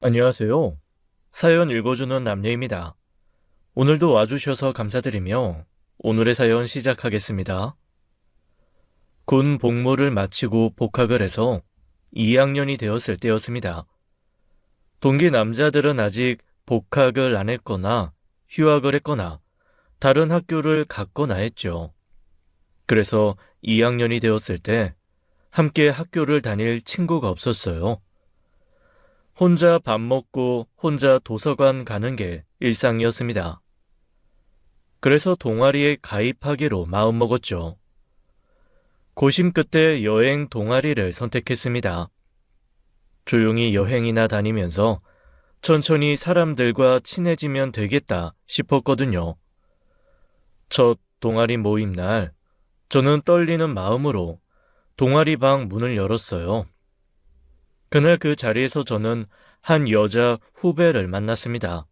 안녕하세요. 사연 읽어주는 남녀입니다. 오늘도 와주셔서 감사드리며 오늘의 사연 시작하겠습니다. 군 복무를 마치고 복학을 해서 2학년이 되었을 때였습니다. 동기 남자들은 아직 복학을 안 했거나 휴학을 했거나 다른 학교를 갔거나 했죠. 그래서 2학년이 되었을 때 함께 학교를 다닐 친구가 없었어요. 혼자 밥 먹고 혼자 도서관 가는 게 일상이었습니다. 그래서 동아리에 가입하기로 마음먹었죠. 고심 끝에 여행 동아리를 선택했습니다. 조용히 여행이나 다니면서 천천히 사람들과 친해지면 되겠다 싶었거든요. 첫 동아리 모임 날 저는 떨리는 마음으로 동아리 방 문을 열었어요. 그날 그 자리에서 저는 한 여자 후배를 만났습니다.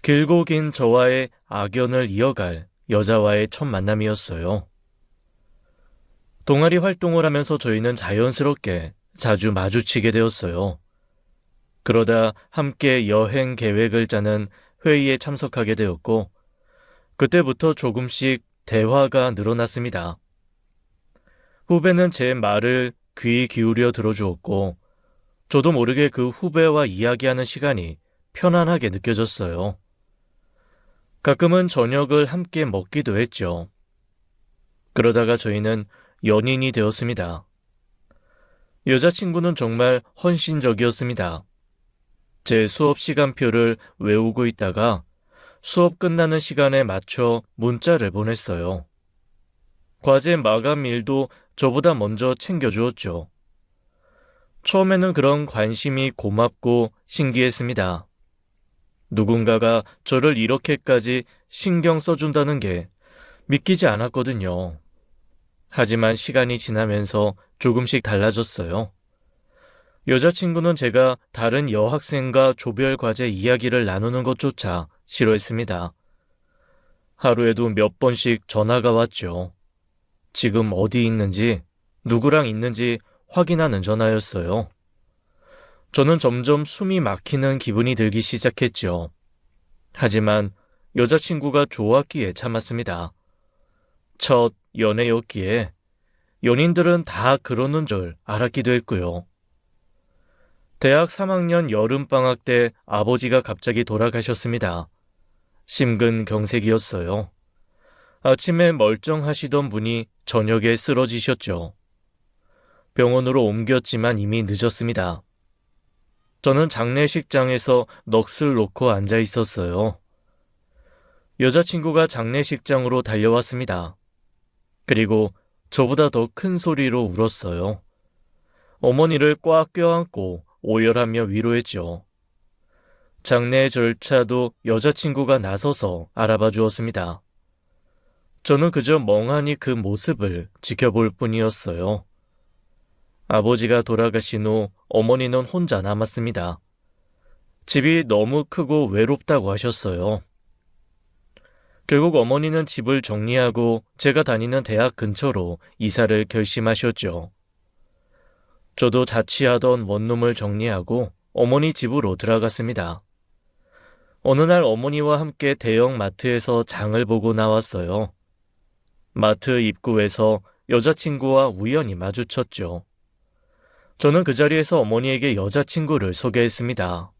길고 긴 저와의 악연을 이어갈 여자와의 첫 만남이었어요. 동아리 활동을 하면서 저희는 자연스럽게 자주 마주치게 되었어요. 그러다 함께 여행 계획을 짜는 회의에 참석하게 되었고, 그때부터 조금씩 대화가 늘어났습니다. 후배는 제 말을 귀 기울여 들어주었고, 저도 모르게 그 후배와 이야기하는 시간이 편안하게 느껴졌어요. 가끔은 저녁을 함께 먹기도 했죠. 그러다가 저희는 연인이 되었습니다. 여자친구는 정말 헌신적이었습니다. 제 수업 시간표를 외우고 있다가 수업 끝나는 시간에 맞춰 문자를 보냈어요. 과제 마감 일도 저보다 먼저 챙겨주었죠. 처음에는 그런 관심이 고맙고 신기했습니다. 누군가가 저를 이렇게까지 신경 써준다는 게 믿기지 않았거든요. 하지만 시간이 지나면서 조금씩 달라졌어요. 여자친구는 제가 다른 여학생과 조별 과제 이야기를 나누는 것조차 싫어했습니다. 하루에도 몇 번씩 전화가 왔죠. 지금 어디 있는지, 누구랑 있는지 확인하는 전화였어요. 저는 점점 숨이 막히는 기분이 들기 시작했죠. 하지만 여자친구가 좋았기에 참았습니다. 첫 연애였기에 연인들은 다 그러는 줄 알았기도 했고요. 대학 3학년 여름방학 때 아버지가 갑자기 돌아가셨습니다. 심근경색이었어요. 아침에 멀쩡하시던 분이 저녁에 쓰러지셨죠. 병원으로 옮겼지만 이미 늦었습니다. 저는 장례식장에서 넋을 놓고 앉아 있었어요. 여자친구가 장례식장으로 달려왔습니다. 그리고 저보다 더 큰 소리로 울었어요. 어머니를 꽉 껴안고 오열하며 위로했죠. 장례 절차도 여자친구가 나서서 알아봐 주었습니다. 저는 그저 멍하니 그 모습을 지켜볼 뿐이었어요. 아버지가 돌아가신 후 어머니는 혼자 남았습니다. 집이 너무 크고 외롭다고 하셨어요. 결국 어머니는 집을 정리하고 제가 다니는 대학 근처로 이사를 결심하셨죠. 저도 자취하던 원룸을 정리하고 어머니 집으로 들어갔습니다. 어느 날 어머니와 함께 대형 마트에서 장을 보고 나왔어요. 마트 입구에서 여자친구와 우연히 마주쳤죠. 저는 그 자리에서 어머니에게 여자친구를 소개했습니다.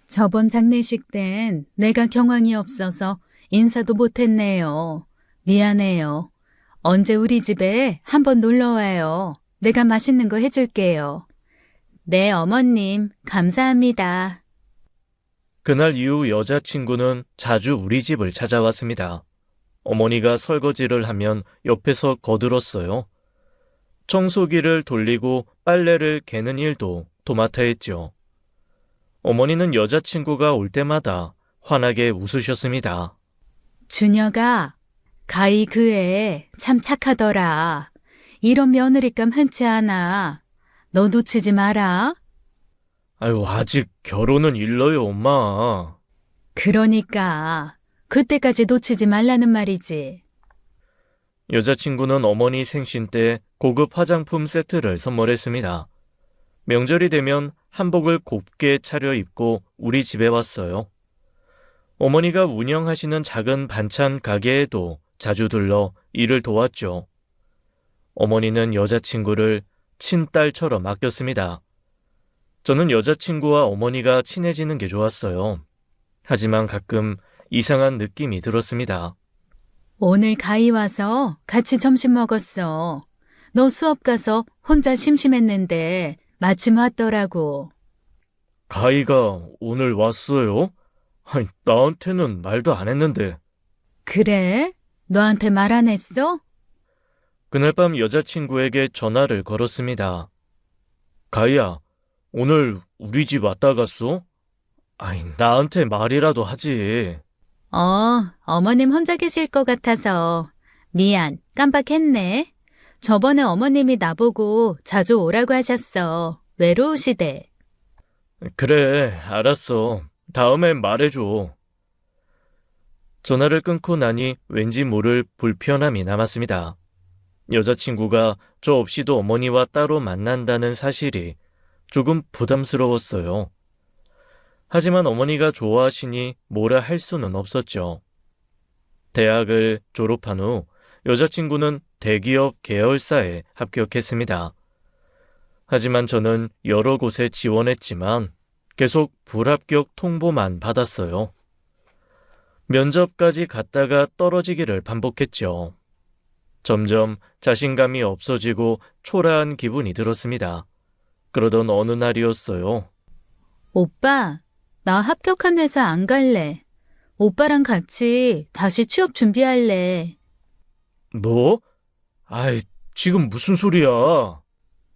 저번 장례식 땐 내가 경황이 없어서 인사도 못했네요. 미안해요. 언제 우리 집에 한번 놀러 와요. 내가 맛있는 거 해줄게요. 네, 어머님, 감사합니다. 그날 이후 여자친구는 자주 우리 집을 찾아왔습니다. 어머니가 설거지를 하면 옆에서 거들었어요. 청소기를 돌리고 빨래를 개는 일도 도맡아 했죠. 어머니는 여자친구가 올 때마다 환하게 웃으셨습니다. 준혁아, 가희 그 애 참 착하더라. 이런 며느리감 흔치 않아. 너 놓치지 마라. 아유, 아직 결혼은 일러요, 엄마. 그러니까 그때까지 놓치지 말라는 말이지. 여자친구는 어머니 생신 때 고급 화장품 세트를 선물했습니다. 명절이 되면 한복을 곱게 차려입고 우리 집에 왔어요. 어머니가 운영하시는 작은 반찬 가게에도 자주 들러 일을 도왔죠. 어머니는 여자친구를 친딸처럼 아꼈습니다. 저는 여자친구와 어머니가 친해지는 게 좋았어요. 하지만 가끔 이상한 느낌이 들었습니다. 오늘 가희 와서 같이 점심 먹었어. 너 수업 가서 혼자 심심했는데 마침 왔더라고. 가희가 오늘 왔어요? 아니, 나한테는 말도 안 했는데. 그래? 너한테 말 안 했어? 그날 밤 여자친구에게 전화를 걸었습니다. 가희야, 오늘 우리 집 왔다 갔어? 아이, 나한테 말이라도 하지. 어머님 혼자 계실 것 같아서. 미안, 깜빡했네. 저번에 어머님이 나보고 자주 오라고 하셨어. 외로우시대. 그래, 알았어. 다음엔 말해줘. 전화를 끊고 나니 왠지 모를 불편함이 남았습니다. 여자친구가 저 없이도 어머니와 따로 만난다는 사실이 조금 부담스러웠어요. 하지만 어머니가 좋아하시니 뭐라 할 수는 없었죠. 대학을 졸업한 후 여자친구는 대기업 계열사에 합격했습니다. 하지만 저는 여러 곳에 지원했지만 계속 불합격 통보만 받았어요. 면접까지 갔다가 떨어지기를 반복했죠. 점점 자신감이 없어지고 초라한 기분이 들었습니다. 그러던 어느 날이었어요. 오빠, 나 합격한 회사 안 갈래. 오빠랑 같이 다시 취업 준비할래. 뭐? 아이, 지금 무슨 소리야?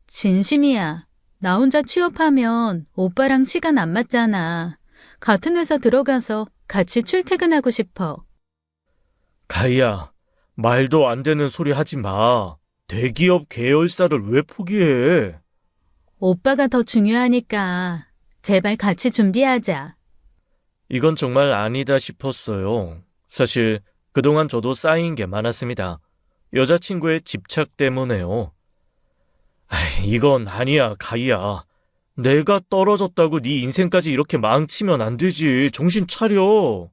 진심이야. 나 혼자 취업하면 오빠랑 시간 안 맞잖아. 같은 회사 들어가서 같이 출퇴근하고 싶어. 가희야, 말도 안 되는 소리 하지 마. 대기업 계열사를 왜 포기해? 오빠가 더 중요하니까 제발 같이 준비하자. 이건 정말 아니다 싶었어요. 사실 그동안 저도 쌓인 게 많았습니다. 여자친구의 집착 때문에요. 이건 아니야, 가희야. 내가 떨어졌다고 네 인생까지 이렇게 망치면 안 되지. 정신 차려.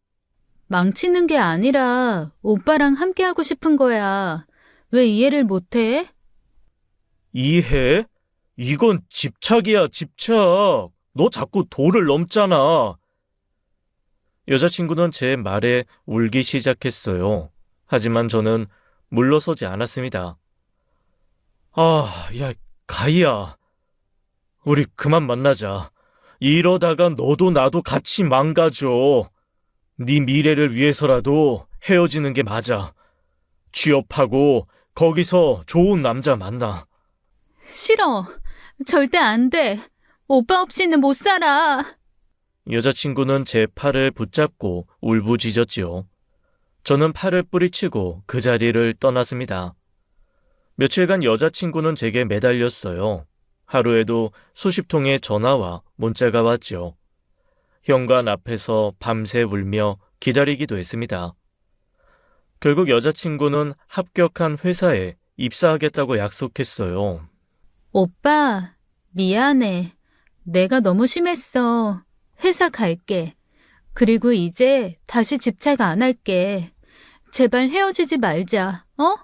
망치는 게 아니라 오빠랑 함께하고 싶은 거야. 왜 이해를 못해? 이해? 이건 집착이야, 집착. 너 자꾸 도를 넘잖아. 여자친구는 제 말에 울기 시작했어요. 하지만 저는 물러서지 않았습니다. 야, 가희야. 우리 그만 만나자. 이러다가 너도 나도 같이 망가져. 네 미래를 위해서라도 헤어지는 게 맞아. 취업하고 거기서 좋은 남자 만나. 싫어. 절대 안 돼. 오빠 없이는 못 살아. 여자친구는 제 팔을 붙잡고 울부짖었지요. 저는 팔을 뿌리치고 그 자리를 떠났습니다. 며칠간 여자친구는 제게 매달렸어요. 하루에도 수십 통의 전화와 문자가 왔죠. 현관 앞에서 밤새 울며 기다리기도 했습니다. 결국 여자친구는 합격한 회사에 입사하겠다고 약속했어요. 오빠, 미안해. 내가 너무 심했어. 회사 갈게. 그리고 이제 다시 집착 안 할게. 제발 헤어지지 말자, 어?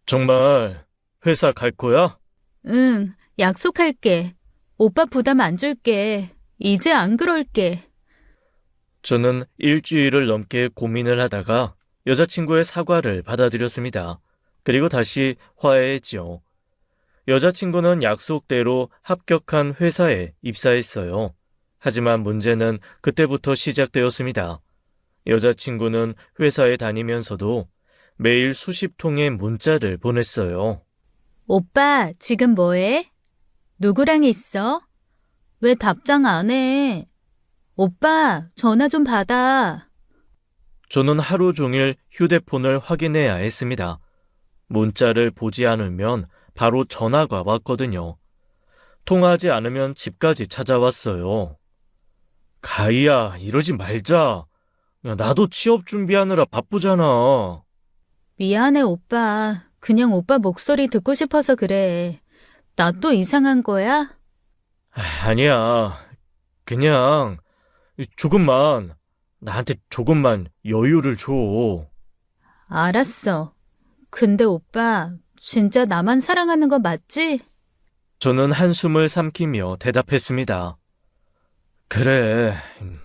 정말 회사 갈 거야? 응, 약속할게. 오빠 부담 안 줄게. 이제 안 그럴게. 저는 일주일을 넘게 고민을 하다가 여자친구의 사과를 받아들였습니다. 그리고 다시 화해했지요. 여자친구는 약속대로 합격한 회사에 입사했어요. 하지만 문제는 그때부터 시작되었습니다. 여자친구는 회사에 다니면서도 매일 수십 통의 문자를 보냈어요. 오빠, 지금 뭐해? 누구랑 있어? 왜 답장 안 해? 오빠, 전화 좀 받아. 저는 하루 종일 휴대폰을 확인해야 했습니다. 문자를 보지 않으면 바로 전화가 왔거든요. 통화하지 않으면 집까지 찾아왔어요. 가희야, 이러지 말자. 야, 나도 취업 준비하느라 바쁘잖아. 미안해, 오빠. 그냥 오빠 목소리 듣고 싶어서 그래. 나 또 이상한 거야? 아니야. 그냥 나한테 조금만 여유를 줘. 알았어. 근데 오빠, 진짜 나만 사랑하는 거 맞지? 저는 한숨을 삼키며 대답했습니다. 그래,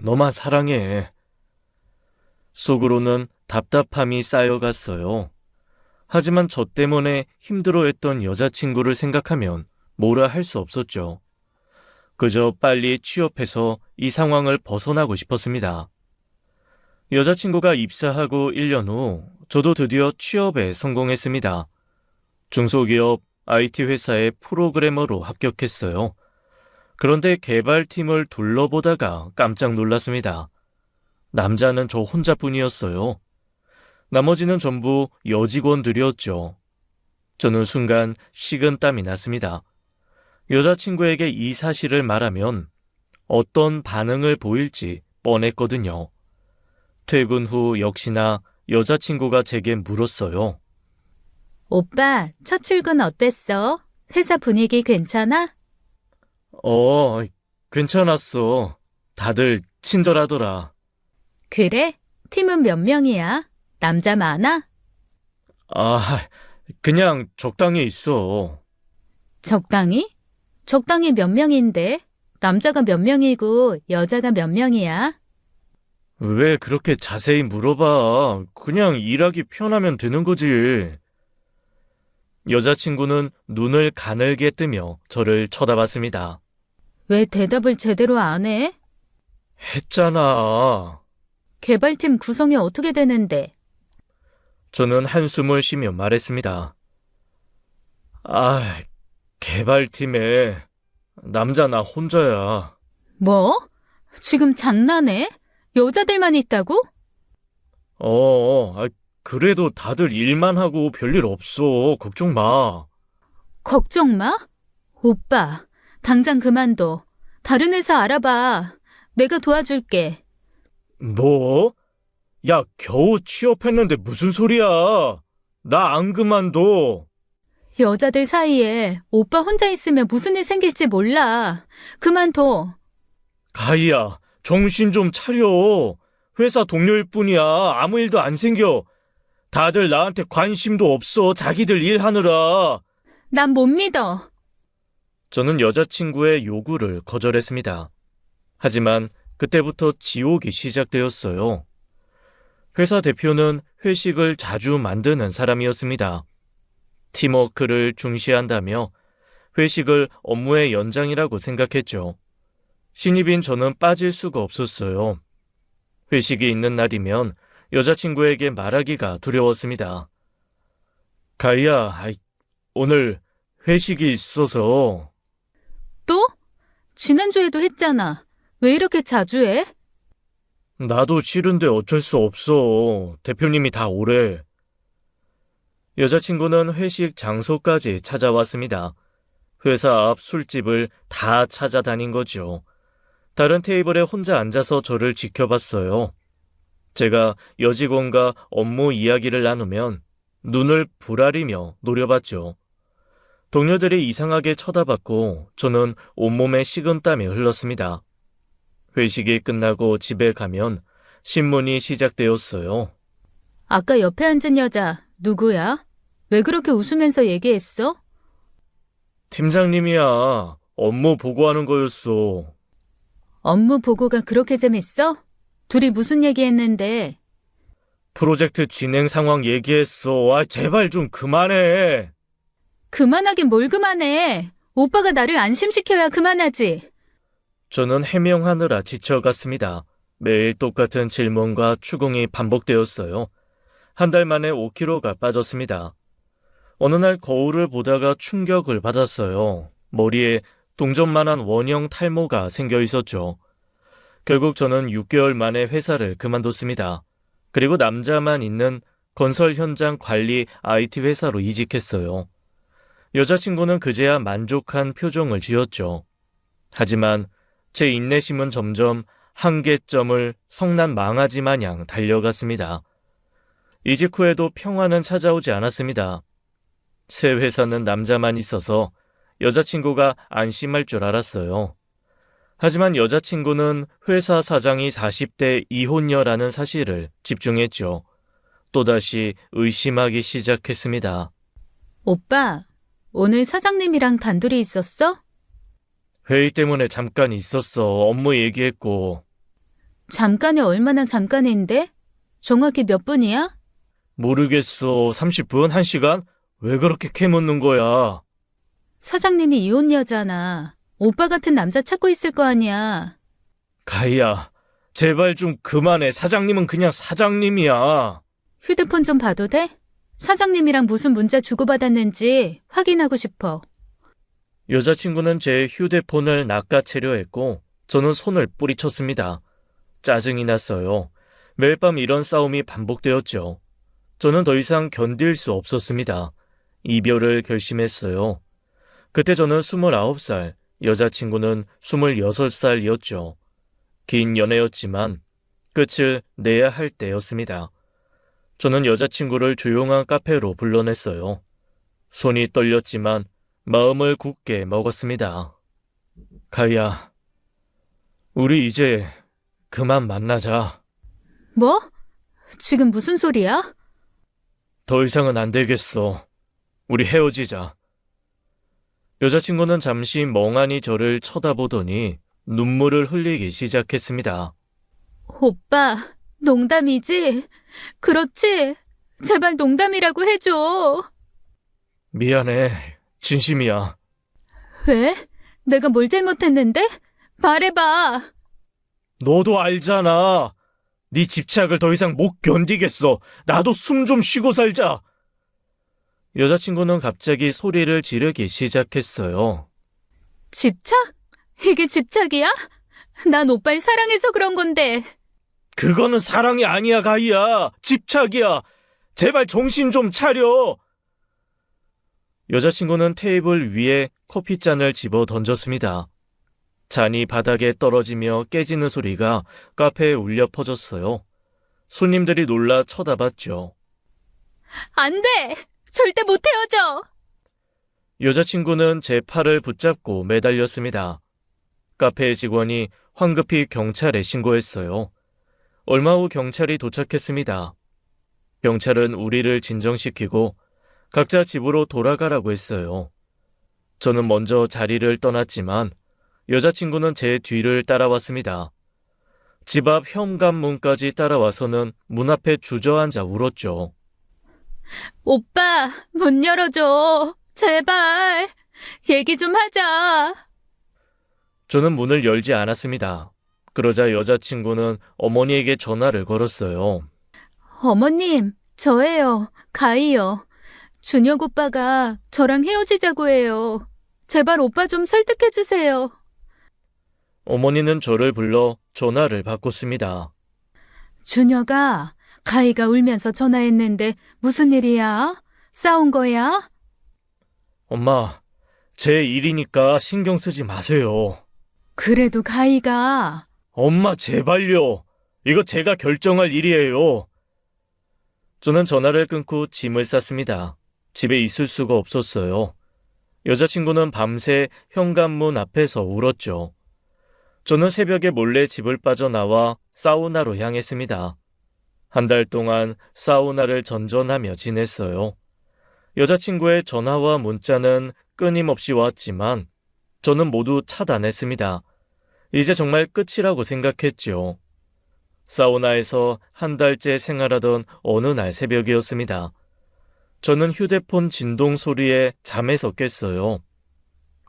너만 사랑해. 속으로는 답답함이 쌓여갔어요. 하지만 저 때문에 힘들어했던 여자친구를 생각하면 뭐라 할 수 없었죠. 그저 빨리 취업해서 이 상황을 벗어나고 싶었습니다. 여자친구가 입사하고 1년 후 저도 드디어 취업에 성공했습니다. 중소기업 IT 회사의 프로그래머로 합격했어요. 그런데 개발팀을 둘러보다가 깜짝 놀랐습니다. 남자는 저 혼자뿐이었어요. 나머지는 전부 여직원들이었죠. 저는 순간 식은땀이 났습니다. 여자친구에게 이 사실을 말하면 어떤 반응을 보일지 뻔했거든요. 퇴근 후 역시나 여자친구가 제게 물었어요. 오빠, 첫 출근 어땠어? 회사 분위기 괜찮아? 괜찮았어. 다들 친절하더라. 그래? 팀은 몇 명이야? 남자 많아? 아, 그냥 적당히 있어. 적당히? 적당히 몇 명인데? 남자가 몇 명이고 여자가 몇 명이야? 왜 그렇게 자세히 물어봐? 그냥 일하기 편하면 되는 거지. 여자친구는 눈을 가늘게 뜨며 저를 쳐다봤습니다. 왜 대답을 제대로 안 해? 했잖아. 개발팀 구성이 어떻게 되는데? 저는 한숨을 쉬며 말했습니다. 개발팀에 남자 나 혼자야. 뭐? 지금 장난해? 여자들만 있다고? 그래도 다들 일만 하고 별일 없어. 걱정 마. 걱정 마? 오빠, 당장 그만둬. 다른 회사 알아봐. 내가 도와줄게. 뭐? 야, 겨우 취업했는데 무슨 소리야? 나 안 그만둬. 여자들 사이에 오빠 혼자 있으면 무슨 일 생길지 몰라. 그만둬. 가희야, 정신 좀 차려. 회사 동료일 뿐이야. 아무 일도 안 생겨. 다들 나한테 관심도 없어. 자기들 일하느라. 난 못 믿어. 저는 여자친구의 요구를 거절했습니다. 하지만 그때부터 지옥이 시작되었어요. 회사 대표는 회식을 자주 만드는 사람이었습니다. 팀워크를 중시한다며 회식을 업무의 연장이라고 생각했죠. 신입인 저는 빠질 수가 없었어요. 회식이 있는 날이면 여자친구에게 말하기가 두려웠습니다. 가희야, 오늘 회식이 있어서. 또? 지난주에도 했잖아. 왜 이렇게 자주 해? 나도 싫은데 어쩔 수 없어. 대표님이 다 오래. 여자친구는 회식 장소까지 찾아왔습니다. 회사 앞 술집을 다 찾아다닌 거죠. 다른 테이블에 혼자 앉아서 저를 지켜봤어요. 제가 여직원과 업무 이야기를 나누면 눈을 부라리며 노려봤죠. 동료들이 이상하게 쳐다봤고 저는 온몸에 식은땀이 흘렀습니다. 회식이 끝나고 집에 가면 신문이 시작되었어요. 아까 옆에 앉은 여자 누구야? 왜 그렇게 웃으면서 얘기했어? 팀장님이야. 업무 보고하는 거였어. 업무 보고가 그렇게 재밌어? 둘이 무슨 얘기했는데? 프로젝트 진행 상황 얘기했어. 제발 좀 그만해. 그만하긴 뭘 그만해. 오빠가 나를 안심시켜야 그만하지. 저는 해명하느라 지쳐갔습니다. 매일 똑같은 질문과 추궁이 반복되었어요. 한 달 만에 5kg가 빠졌습니다. 어느 날 거울을 보다가 충격을 받았어요. 머리에 동전만한 원형 탈모가 생겨 있었죠. 결국 저는 6개월 만에 회사를 그만뒀습니다. 그리고 남자만 있는 건설 현장 관리 IT 회사로 이직했어요. 여자친구는 그제야 만족한 표정을 지었죠. 하지만 제 인내심은 점점 한계점을 성난 망아지 마냥 달려갔습니다. 이직 후에도 평화는 찾아오지 않았습니다. 새 회사는 남자만 있어서 여자친구가 안심할 줄 알았어요. 하지만 여자친구는 회사 사장이 40대 이혼녀라는 사실을 집중했죠. 또다시 의심하기 시작했습니다. 오빠, 오늘 사장님이랑 단둘이 있었어? 회의 때문에 잠깐 있었어. 업무 얘기했고. 잠깐이 얼마나 잠깐인데? 정확히 몇 분이야? 모르겠어. 30분? 1시간? 왜 그렇게 캐묻는 거야? 사장님이 이혼녀잖아. 오빠 같은 남자 찾고 있을 거 아니야. 가희야, 제발 좀 그만해. 사장님은 그냥 사장님이야. 휴대폰 좀 봐도 돼? 사장님이랑 무슨 문자 주고받았는지 확인하고 싶어. 여자친구는 제 휴대폰을 낚아채려 했고 저는 손을 뿌리쳤습니다. 짜증이 났어요. 매일 밤 이런 싸움이 반복되었죠. 저는 더 이상 견딜 수 없었습니다. 이별을 결심했어요. 그때 저는 29살, 여자친구는 26살이었죠. 긴 연애였지만 끝을 내야 할 때였습니다. 저는 여자친구를 조용한 카페로 불러냈어요. 손이 떨렸지만 마음을 굳게 먹었습니다. 가희야, 우리 이제 그만 만나자. 뭐? 지금 무슨 소리야? 더 이상은 안 되겠어. 우리 헤어지자. 여자친구는 잠시 멍하니 저를 쳐다보더니 눈물을 흘리기 시작했습니다. 오빠, 농담이지? 그렇지? 제발 농담이라고 해줘. 미안해. 진심이야. 왜? 내가 뭘 잘못했는데? 말해봐. 너도 알잖아. 네 집착을 더 이상 못 견디겠어. 나도 숨 좀 쉬고 살자. 여자친구는 갑자기 소리를 지르기 시작했어요. 집착? 이게 집착이야? 난 오빠를 사랑해서 그런 건데. 그거는 사랑이 아니야, 가희야. 집착이야. 제발 정신 좀 차려. 여자친구는 테이블 위에 커피잔을 집어 던졌습니다. 잔이 바닥에 떨어지며 깨지는 소리가 카페에 울려 퍼졌어요. 손님들이 놀라 쳐다봤죠. 안 돼! 절대 못 헤어져! 여자친구는 제 팔을 붙잡고 매달렸습니다. 카페 직원이 황급히 경찰에 신고했어요. 얼마 후 경찰이 도착했습니다. 경찰은 우리를 진정시키고 각자 집으로 돌아가라고 했어요. 저는 먼저 자리를 떠났지만 여자친구는 제 뒤를 따라왔습니다. 집 앞 현관문까지 따라와서는 문 앞에 주저앉아 울었죠. 오빠, 문 열어줘. 제발. 얘기 좀 하자. 저는 문을 열지 않았습니다. 그러자 여자친구는 어머니에게 전화를 걸었어요. 어머님, 저예요. 가희요. 준혁 오빠가 저랑 헤어지자고 해요. 제발 오빠 좀 설득해주세요. 어머니는 저를 불러 전화를 바꿨습니다. 준혁아, 가희가 울면서 전화했는데 무슨 일이야? 싸운 거야? 엄마, 제 일이니까 신경 쓰지 마세요. 그래도 가희가... 엄마, 제발요. 이거 제가 결정할 일이에요. 저는 전화를 끊고 짐을 쌌습니다. 집에 있을 수가 없었어요. 여자친구는 밤새 현관문 앞에서 울었죠. 저는 새벽에 몰래 집을 빠져나와 사우나로 향했습니다. 한 달 동안 사우나를 전전하며 지냈어요. 여자친구의 전화와 문자는 끊임없이 왔지만 저는 모두 차단했습니다. 이제 정말 끝이라고 생각했죠. 사우나에서 한 달째 생활하던 어느 날 새벽이었습니다. 저는 휴대폰 진동 소리에 잠에서 깼어요.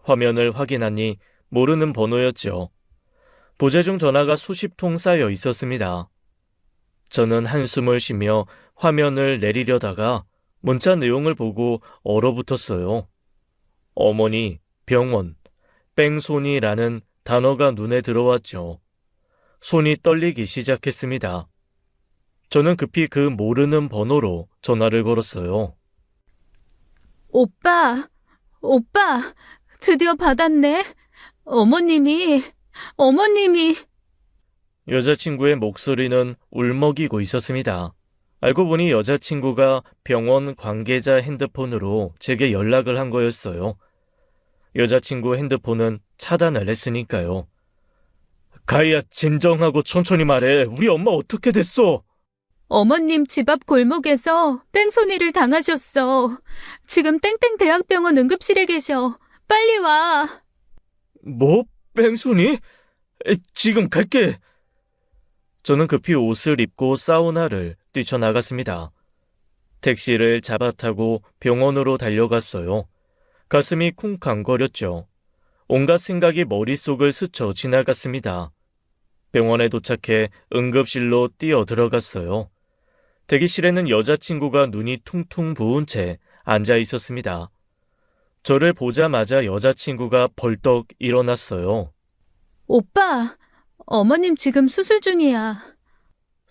화면을 확인하니 모르는 번호였죠. 부재 중 전화가 수십 통 쌓여 있었습니다. 저는 한숨을 쉬며 화면을 내리려다가 문자 내용을 보고 얼어붙었어요. 어머니, 병원, 뺑소니라는 단어가 눈에 들어왔죠. 손이 떨리기 시작했습니다. 저는 급히 그 모르는 번호로 전화를 걸었어요. 오빠, 드디어 받았네. 어머님이... 여자친구의 목소리는 울먹이고 있었습니다. 알고 보니 여자친구가 병원 관계자 핸드폰으로 제게 연락을 한 거였어요. 여자친구 핸드폰은 차단을 했으니까요. 가희야, 진정하고 천천히 말해. 우리 엄마 어떻게 됐어? 어머님 집 앞 골목에서 뺑소니를 당하셨어. 지금 땡땡 대학병원 응급실에 계셔. 빨리 와. 뭐? 뺑소니? 지금 갈게. 저는 급히 옷을 입고 사우나를 뛰쳐나갔습니다. 택시를 잡아타고 병원으로 달려갔어요. 가슴이 쿵쾅거렸죠. 온갖 생각이 머릿속을 스쳐 지나갔습니다. 병원에 도착해 응급실로 뛰어 들어갔어요. 대기실에는 여자친구가 눈이 퉁퉁 부은 채 앉아 있었습니다. 저를 보자마자 여자친구가 벌떡 일어났어요. 오빠, 어머님 지금 수술 중이야.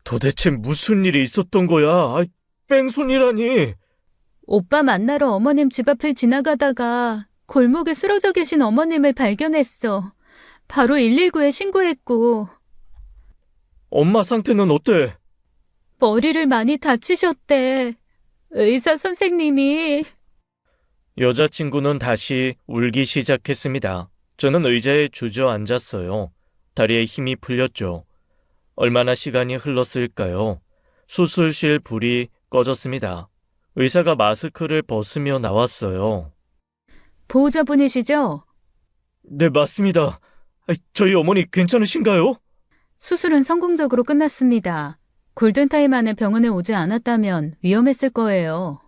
도대체 무슨 일이 있었던 거야? 뺑소니라니. 오빠 만나러 어머님 집 앞을 지나가다가 골목에 쓰러져 계신 어머님을 발견했어. 바로 119에 신고했고, 엄마 상태는 어때? 머리를 많이 다치셨대. 의사 선생님이. 여자친구는 다시 울기 시작했습니다. 저는 의자에 주저앉았어요. 다리에 힘이 풀렸죠. 얼마나 시간이 흘렀을까요? 수술실 불이 꺼졌습니다. 의사가 마스크를 벗으며 나왔어요. 보호자분이시죠? 네, 맞습니다. 저희 어머니 괜찮으신가요? 수술은 성공적으로 끝났습니다. 골든타임 안에 병원에 오지 않았다면 위험했을 거예요.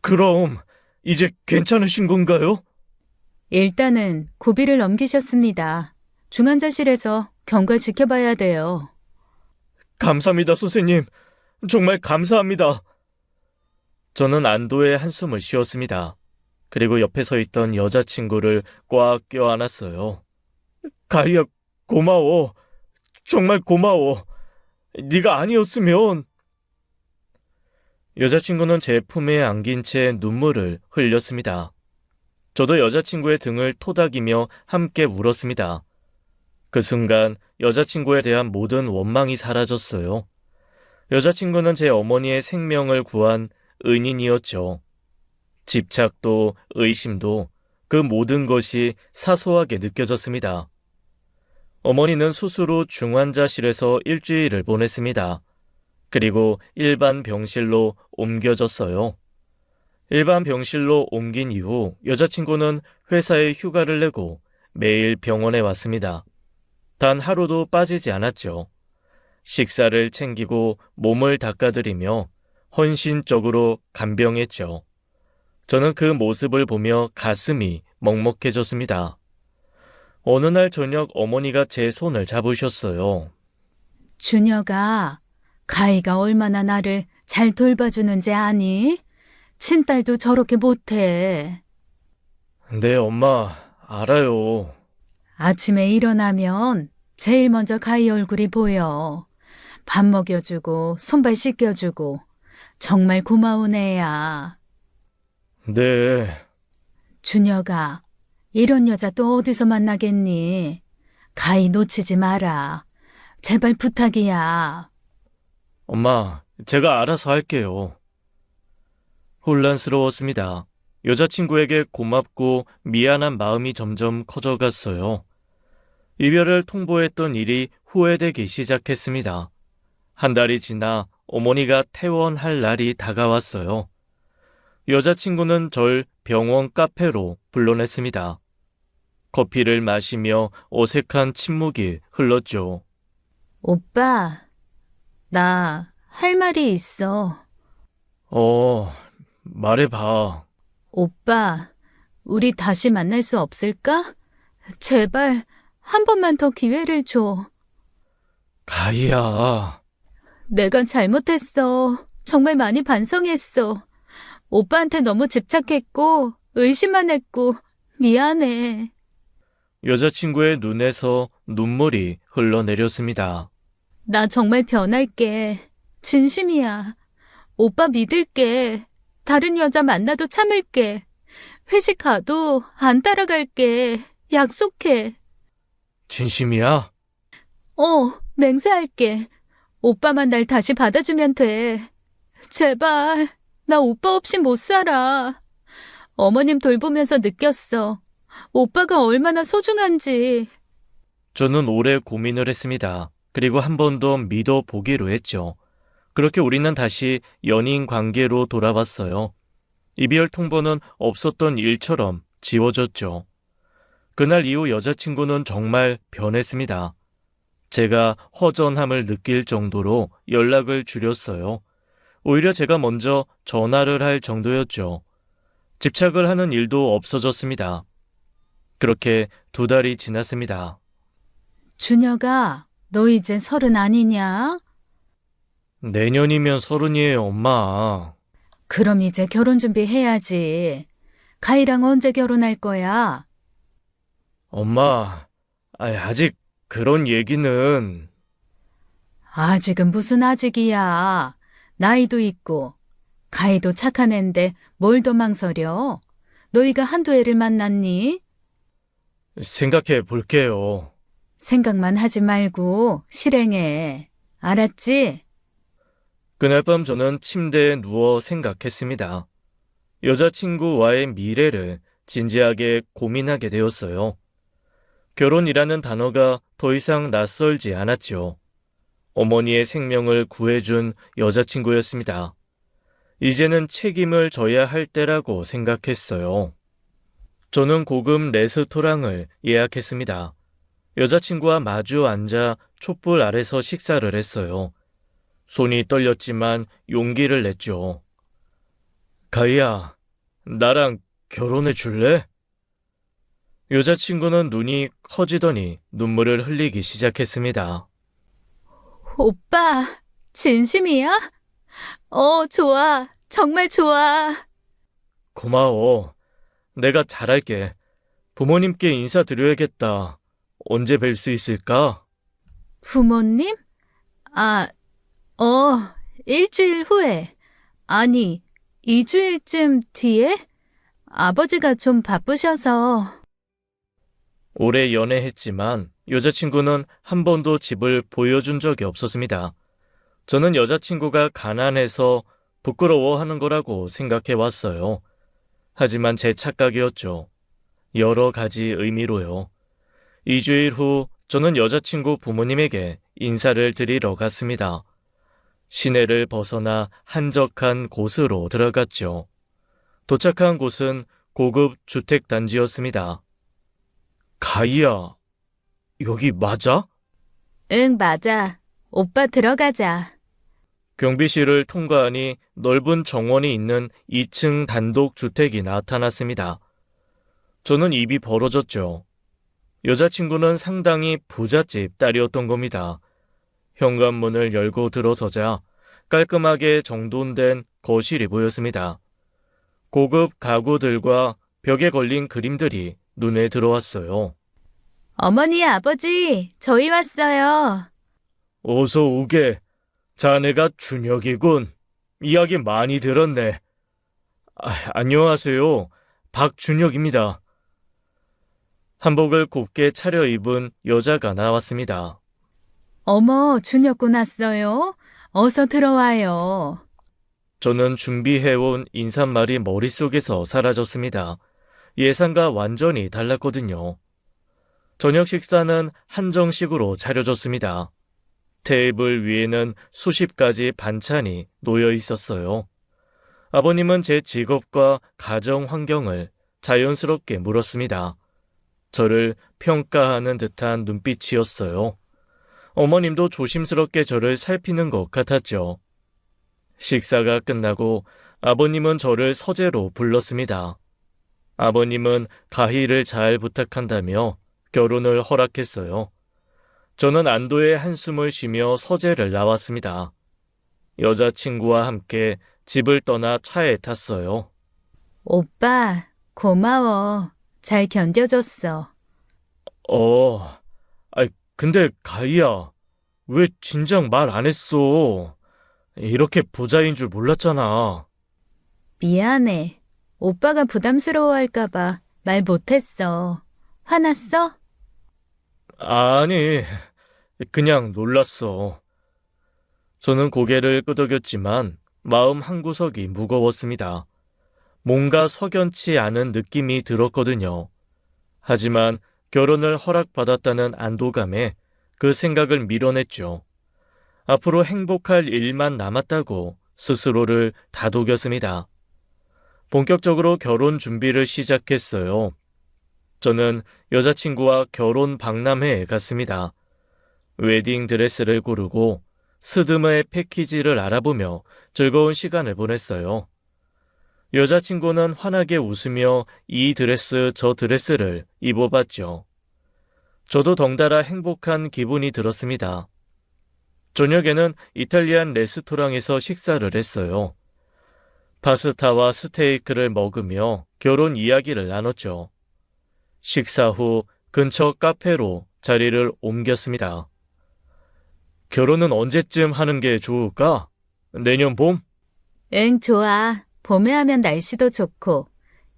그럼 이제 괜찮으신 건가요? 일단은 고비를 넘기셨습니다. 중환자실에서 경과 지켜봐야 돼요. 감사합니다, 선생님. 정말 감사합니다. 저는 안도의 한숨을 쉬었습니다. 그리고 옆에 서 있던 여자친구를 꽉 껴안았어요. 가희야, 고마워. 정말 고마워. 네가 아니었으면... 여자친구는 제 품에 안긴 채 눈물을 흘렸습니다. 저도 여자친구의 등을 토닥이며 함께 울었습니다. 그 순간 여자친구에 대한 모든 원망이 사라졌어요. 여자친구는 제 어머니의 생명을 구한 은인이었죠. 집착도 의심도 그 모든 것이 사소하게 느껴졌습니다. 어머니는 수술 후 중환자실에서 일주일을 보냈습니다. 그리고 일반 병실로 옮겨졌어요. 일반 병실로 옮긴 이후 여자친구는 회사에 휴가를 내고 매일 병원에 왔습니다. 단 하루도 빠지지 않았죠. 식사를 챙기고 몸을 닦아드리며 헌신적으로 간병했죠. 저는 그 모습을 보며 가슴이 먹먹해졌습니다. 어느 날 저녁 어머니가 제 손을 잡으셨어요. 준혁아, 가희가 얼마나 나를 잘 돌봐주는지 아니? 친딸도 저렇게 못해. 네, 엄마, 알아요. 아침에 일어나면 제일 먼저 가희 얼굴이 보여. 밥 먹여주고 손발 씻겨주고 정말 고마운 애야. 네, 준혁아, 이런 여자 또 어디서 만나겠니? 가희 놓치지 마라. 제발 부탁이야. 엄마, 제가 알아서 할게요. 혼란스러웠습니다. 여자친구에게 고맙고 미안한 마음이 점점 커져갔어요. 이별을 통보했던 일이 후회되기 시작했습니다. 한 달이 지나 어머니가 퇴원할 날이 다가왔어요. 여자친구는 절 병원 카페로 불러냈습니다. 커피를 마시며 어색한 침묵이 흘렀죠. 오빠, 나 할 말이 있어. 말해봐. 오빠, 우리 다시 만날 수 없을까? 제발 한 번만 더 기회를 줘. 가희야. 내가 잘못했어. 정말 많이 반성했어. 오빠한테 너무 집착했고 의심만 했고 미안해. 여자친구의 눈에서 눈물이 흘러내렸습니다. 나 정말 변할게. 진심이야. 오빠 믿을게. 다른 여자 만나도 참을게. 회식 가도 안 따라갈게. 약속해. 진심이야? 맹세할게. 오빠만 날 다시 받아주면 돼. 제발, 나 오빠 없이 못 살아. 어머님 돌보면서 느꼈어. 오빠가 얼마나 소중한지. 저는 오래 고민을 했습니다. 그리고 한 번 더 믿어보기로 했죠. 그렇게 우리는 다시 연인 관계로 돌아왔어요. 이별 통보는 없었던 일처럼 지워졌죠. 그날 이후 여자친구는 정말 변했습니다. 제가 허전함을 느낄 정도로 연락을 줄였어요. 오히려 제가 먼저 전화를 할 정도였죠. 집착을 하는 일도 없어졌습니다. 그렇게 2달이 지났습니다. 준혁아, 너 이제 30 아니냐? 내년이면 30이에요, 엄마. 그럼 이제 결혼 준비해야지. 가희랑 언제 결혼할 거야? 엄마, 아직 그런 얘기는... 아직은 무슨 아직이야. 나이도 있고. 가희도 착한 앤데 뭘 더 망설여? 너희가 한두 애를 만났니? 생각해 볼게요. 생각만 하지 말고 실행해. 알았지? 그날 밤 저는 침대에 누워 생각했습니다. 여자친구와의 미래를 진지하게 고민하게 되었어요. 결혼이라는 단어가 더 이상 낯설지 않았죠. 어머니의 생명을 구해준 여자친구였습니다. 이제는 책임을 져야 할 때라고 생각했어요. 저는 고급 레스토랑을 예약했습니다. 여자친구와 마주 앉아 촛불 아래서 식사를 했어요. 손이 떨렸지만 용기를 냈죠. 가희야, 나랑 결혼해 줄래? 여자친구는 눈이 커지더니 눈물을 흘리기 시작했습니다. 오빠, 진심이야? 좋아. 정말 좋아. 고마워. 내가 잘할게. 부모님께 인사드려야겠다. 언제 뵐 수 있을까? 부모님? 일주일 후에. 아니, 2주일쯤 뒤에? 아버지가 좀 바쁘셔서. 오래 연애했지만 여자친구는 한 번도 집을 보여준 적이 없었습니다. 저는 여자친구가 가난해서 부끄러워하는 거라고 생각해 왔어요. 하지만 제 착각이었죠. 여러 가지 의미로요. 2주일 후 저는 여자친구 부모님에게 인사를 드리러 갔습니다. 시내를 벗어나 한적한 곳으로 들어갔죠. 도착한 곳은 고급 주택단지였습니다. 가희야, 여기 맞아? 응, 맞아. 오빠 들어가자. 경비실을 통과하니 넓은 정원이 있는 2층 단독 주택이 나타났습니다. 저는 입이 벌어졌죠. 여자친구는 상당히 부잣집 딸이었던 겁니다. 현관문을 열고 들어서자 깔끔하게 정돈된 거실이 보였습니다. 고급 가구들과 벽에 걸린 그림들이 눈에 들어왔어요. 어머니, 아버지, 저희 왔어요. 어서 오게. 자네가 준혁이군. 이야기 많이 들었네. 안녕하세요. 박준혁입니다. 한복을 곱게 차려입은 여자가 나왔습니다. 어머, 준혁군 왔어요. 어서 들어와요. 저는 준비해온 인사말이 머릿속에서 사라졌습니다. 예상과 완전히 달랐거든요. 저녁 식사는 한정식으로 차려졌습니다. 테이블 위에는 수십 가지 반찬이 놓여 있었어요. 아버님은 제 직업과 가정 환경을 자연스럽게 물었습니다. 저를 평가하는 듯한 눈빛이었어요. 어머님도 조심스럽게 저를 살피는 것 같았죠. 식사가 끝나고 아버님은 저를 서재로 불렀습니다. 아버님은 가희를 잘 부탁한다며 결혼을 허락했어요. 저는 안도의 한숨을 쉬며 서재를 나왔습니다. 여자친구와 함께 집을 떠나 차에 탔어요. 오빠, 고마워. 잘 견뎌줬어. 근데 가희야, 왜 진작 말 안 했어? 이렇게 부자인 줄 몰랐잖아. 미안해. 오빠가 부담스러워할까봐 말 못했어. 화났어? 아니, 그냥 놀랐어. 저는 고개를 끄덕였지만 마음 한구석이 무거웠습니다. 뭔가 석연치 않은 느낌이 들었거든요. 하지만 결혼을 허락받았다는 안도감에 그 생각을 밀어냈죠. 앞으로 행복할 일만 남았다고 스스로를 다독였습니다. 본격적으로 결혼 준비를 시작했어요. 저는 여자친구와 결혼 박람회에 갔습니다. 웨딩 드레스를 고르고 스드메의 패키지를 알아보며 즐거운 시간을 보냈어요. 여자친구는 환하게 웃으며 이 드레스 저 드레스를 입어봤죠. 저도 덩달아 행복한 기분이 들었습니다. 저녁에는 이탈리안 레스토랑에서 식사를 했어요. 파스타와 스테이크를 먹으며 결혼 이야기를 나눴죠. 식사 후 근처 카페로 자리를 옮겼습니다. 결혼은 언제쯤 하는 게 좋을까? 내년 봄? 응, 좋아. 봄에 하면 날씨도 좋고.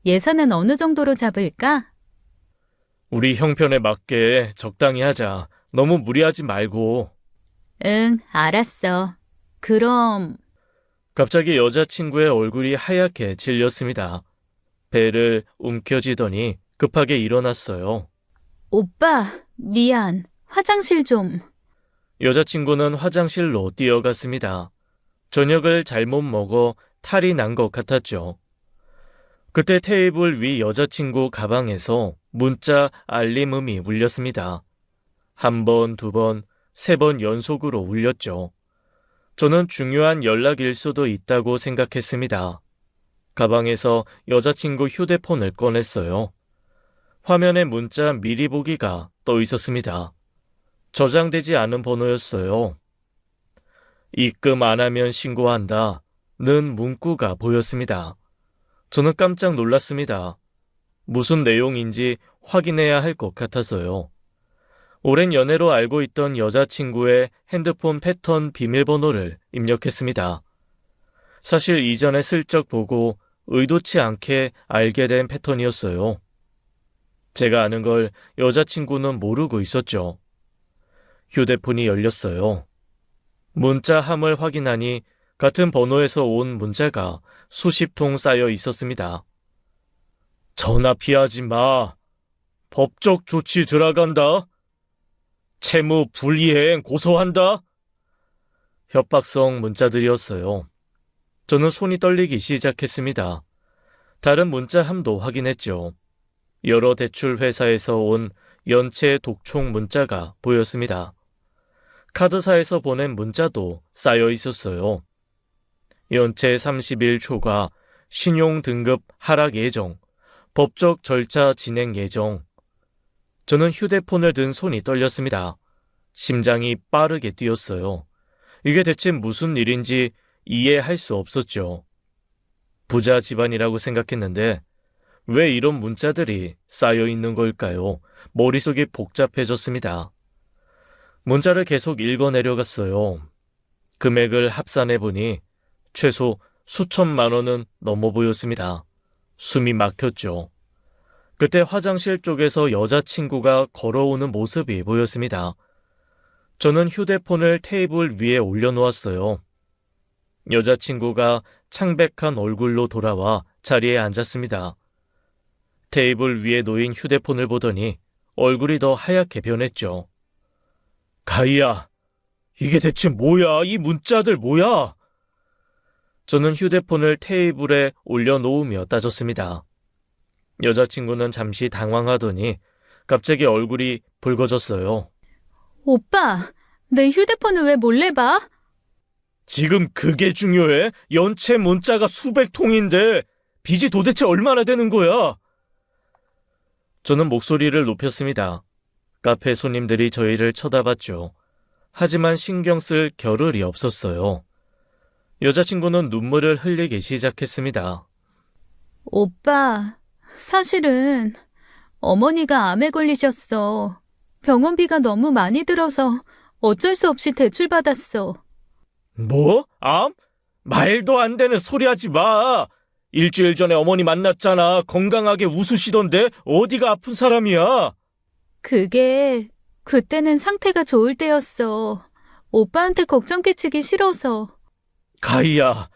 예산은 어느 정도로 잡을까? 우리 형편에 맞게 적당히 하자. 너무 무리하지 말고. 응, 알았어. 그럼 갑자기 여자친구의 얼굴이 하얗게 질렸습니다. 배를 움켜쥐더니 급하게 일어났어요. 오빠, 미안. 화장실 좀. 여자친구는 화장실로 뛰어갔습니다. 저녁을 잘못 먹어 탈이 난 것 같았죠. 그때 테이블 위 여자친구 가방에서 문자 알림음이 울렸습니다. 한 번, 두 번, 세 번 연속으로 울렸죠. 저는 중요한 연락일 수도 있다고 생각했습니다. 가방에서 여자친구 휴대폰을 꺼냈어요. 화면에 문자 미리 보기가 떠 있었습니다. 저장되지 않은 번호였어요. 입금 안 하면 신고한다 는 문구가 보였습니다. 저는 깜짝 놀랐습니다. 무슨 내용인지 확인해야 할 것 같아서요. 오랜 연애로 알고 있던 여자친구의 핸드폰 패턴 비밀번호를 입력했습니다. 사실 이전에 슬쩍 보고 의도치 않게 알게 된 패턴이었어요. 제가 아는 걸 여자친구는 모르고 있었죠. 휴대폰이 열렸어요. 문자함을 확인하니 같은 번호에서 온 문자가 수십 통 쌓여 있었습니다. 전화 피하지 마. 법적 조치 들어간다. 채무 불이행 고소한다. 협박성 문자들이었어요. 저는 손이 떨리기 시작했습니다. 다른 문자함도 확인했죠. 여러 대출 회사에서 온 연체 독촉 문자가 보였습니다. 카드사에서 보낸 문자도 쌓여 있었어요. 연체 30일 초과, 신용 등급 하락 예정, 법적 절차 진행 예정. 저는 휴대폰을 든 손이 떨렸습니다. 심장이 빠르게 뛰었어요. 이게 대체 무슨 일인지 이해할 수 없었죠. 부자 집안이라고 생각했는데 왜 이런 문자들이 쌓여 있는 걸까요? 머릿속이 복잡해졌습니다. 문자를 계속 읽어내려갔어요. 금액을 합산해보니 최소 수천만 원은 넘어 보였습니다. 숨이 막혔죠. 그때 화장실 쪽에서 여자친구가 걸어오는 모습이 보였습니다. 저는 휴대폰을 테이블 위에 올려놓았어요. 여자친구가 창백한 얼굴로 돌아와 자리에 앉았습니다. 테이블 위에 놓인 휴대폰을 보더니 얼굴이 더 하얗게 변했죠. 가희야, 이게 대체 뭐야? 이 문자들 뭐야? 저는 휴대폰을 테이블에 올려놓으며 따졌습니다. 여자친구는 잠시 당황하더니 갑자기 얼굴이 붉어졌어요. 오빠, 내 휴대폰을 왜 몰래 봐? 지금 그게 중요해? 연체 문자가 수백 통인데 빚이 도대체 얼마나 되는 거야? 저는 목소리를 높였습니다. 카페 손님들이 저희를 쳐다봤죠. 하지만 신경 쓸 겨를이 없었어요. 여자친구는 눈물을 흘리기 시작했습니다. 오빠, 사실은 어머니가 암에 걸리셨어. 병원비가 너무 많이 들어서 어쩔 수 없이 대출받았어. 뭐? 암? 말도 안 되는 소리 하지 마. 일주일 전에 어머니 만났잖아. 건강하게 웃으시던데 어디가 아픈 사람이야? 그때는 상태가 좋을 때였어. 오빠한테 걱정 끼치기 싫어서. 가희야,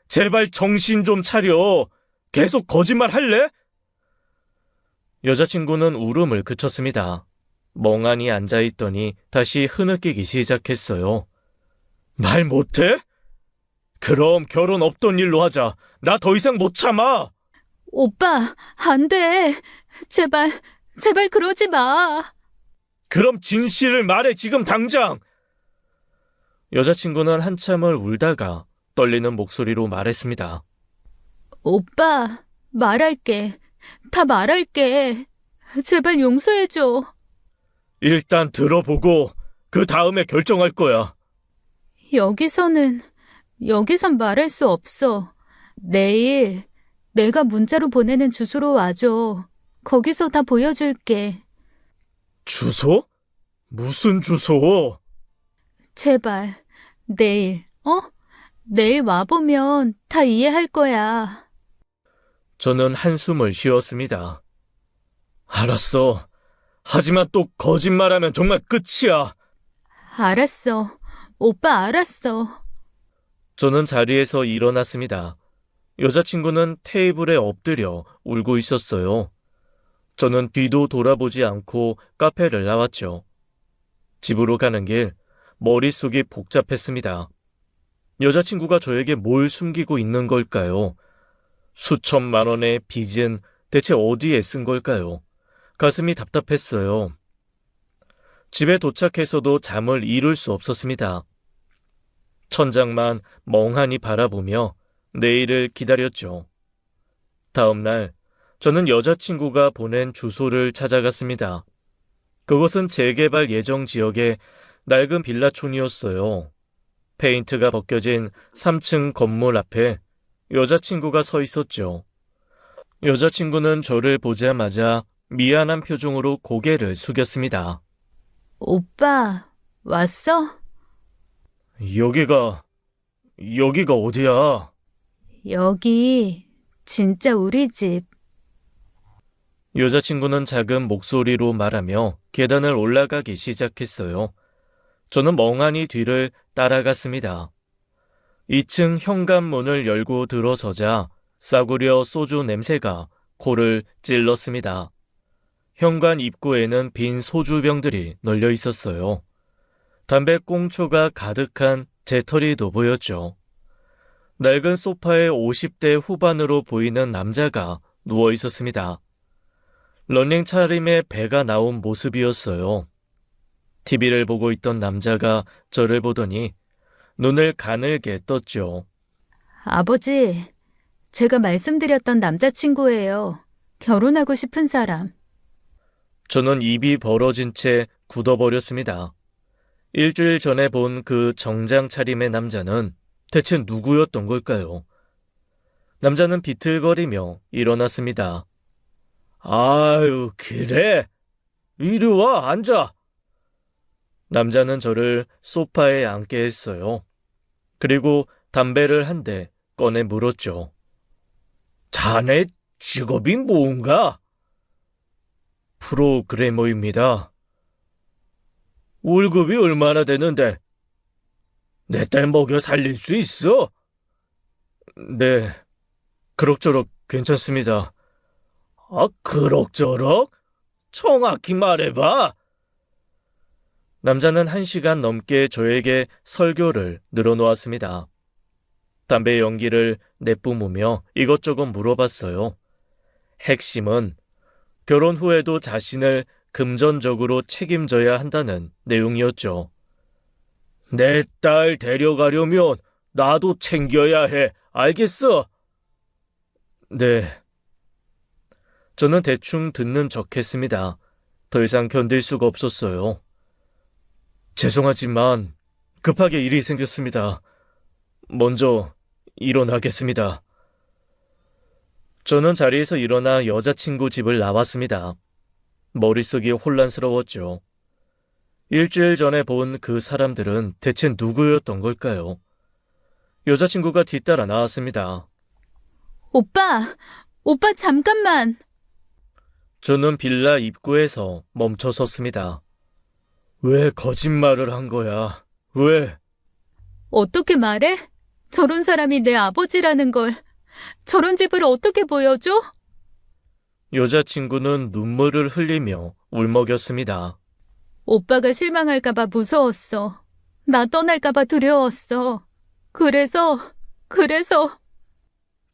제발 정신 좀 차려. 계속 거짓말 할래? 여자친구는 울음을 그쳤습니다. 멍하니 앉아있더니 다시 흐느끼기 시작했어요. 말 못해? 그럼 결혼 없던 일로 하자. 나 더 이상 못 참아. 오빠, 안 돼. 제발 그러지 마. 그럼 진실을 말해, 지금 당장. 여자친구는 한참을 울다가 떨리는 목소리로 말했습니다. 오빠, 말할게. 다 말할게. 제발 용서해줘. 일단 들어보고 그 다음에 결정할 거야. 여기선 말할 수 없어. 내일 내가 문자로 보내는 주소로 와줘. 거기서 다 보여줄게. 주소? 무슨 주소? 제발, 내일, 내일 와보면 다 이해할 거야. 저는 한숨을 쉬었습니다. 알았어. 하지만 또 거짓말하면 정말 끝이야. 알았어. 오빠 알았어. 저는 자리에서 일어났습니다. 여자친구는 테이블에 엎드려 울고 있었어요. 저는 뒤도 돌아보지 않고 카페를 나왔죠. 집으로 가는 길, 머릿속이 복잡했습니다. 여자친구가 저에게 뭘 숨기고 있는 걸까요? 수천만 원의 빚은 대체 어디에 쓴 걸까요? 가슴이 답답했어요. 집에 도착해서도 잠을 이룰 수 없었습니다. 천장만 멍하니 바라보며 내일을 기다렸죠. 다음 날, 저는 여자친구가 보낸 주소를 찾아갔습니다. 그곳은 재개발 예정 지역의 낡은 빌라촌이었어요. 페인트가 벗겨진 3층 건물 앞에 여자친구가 서 있었죠. 여자친구는 저를 보자마자 미안한 표정으로 고개를 숙였습니다. 오빠, 왔어? 여기가 어디야? 여기 진짜 우리 집. 여자친구는 작은 목소리로 말하며 계단을 올라가기 시작했어요. 저는 멍하니 뒤를 따라갔습니다. 2층 현관문을 열고 들어서자 싸구려 소주 냄새가 코를 찔렀습니다. 현관 입구에는 빈 소주병들이 널려 있었어요. 담배 꽁초가 가득한 재떨이도 보였죠. 낡은 소파에 50대 후반으로 보이는 남자가 누워 있었습니다. 러닝 차림에 배가 나온 모습이었어요. TV를 보고 있던 남자가 저를 보더니 눈을 가늘게 떴죠. 아버지, 제가 말씀드렸던 남자친구예요. 결혼하고 싶은 사람. 저는 입이 벌어진 채 굳어버렸습니다. 일주일 전에 본 그 정장 차림의 남자는 대체 누구였던 걸까요? 남자는 비틀거리며 일어났습니다. 아유, 그래? 이리 와, 앉아. 남자는 저를 소파에 앉게 했어요. 그리고 담배를 한 대 꺼내 물었죠. 자네 직업이 뭔가? 프로그래머입니다. 월급이 얼마나 되는데? 내 딸 먹여 살릴 수 있어? 네, 그럭저럭 괜찮습니다. 아, 그럭저럭? 정확히 말해봐. 남자는 1시간 넘게 저에게 설교를 늘어놓았습니다. 담배 연기를 내뿜으며 이것저것 물어봤어요. 핵심은 결혼 후에도 자신을 금전적으로 책임져야 한다는 내용이었죠. 내 딸 데려가려면 나도 챙겨야 해. 알겠어? 네. 저는 대충 듣는 척했습니다. 더 이상 견딜 수가 없었어요. 죄송하지만 급하게 일이 생겼습니다. 먼저 일어나겠습니다. 저는 자리에서 일어나 여자친구 집을 나왔습니다. 머릿속이 혼란스러웠죠. 일주일 전에 본 그 사람들은 대체 누구였던 걸까요? 여자친구가 뒤따라 나왔습니다. 오빠 잠깐만. 저는 빌라 입구에서 멈춰 섰습니다. 왜 거짓말을 한 거야? 왜? 어떻게 말해? 저런 사람이 내 아버지라는 걸. 저런 집을 어떻게 보여줘? 여자친구는 눈물을 흘리며 울먹였습니다. 오빠가 실망할까봐 무서웠어. 나 떠날까봐 두려웠어. 그래서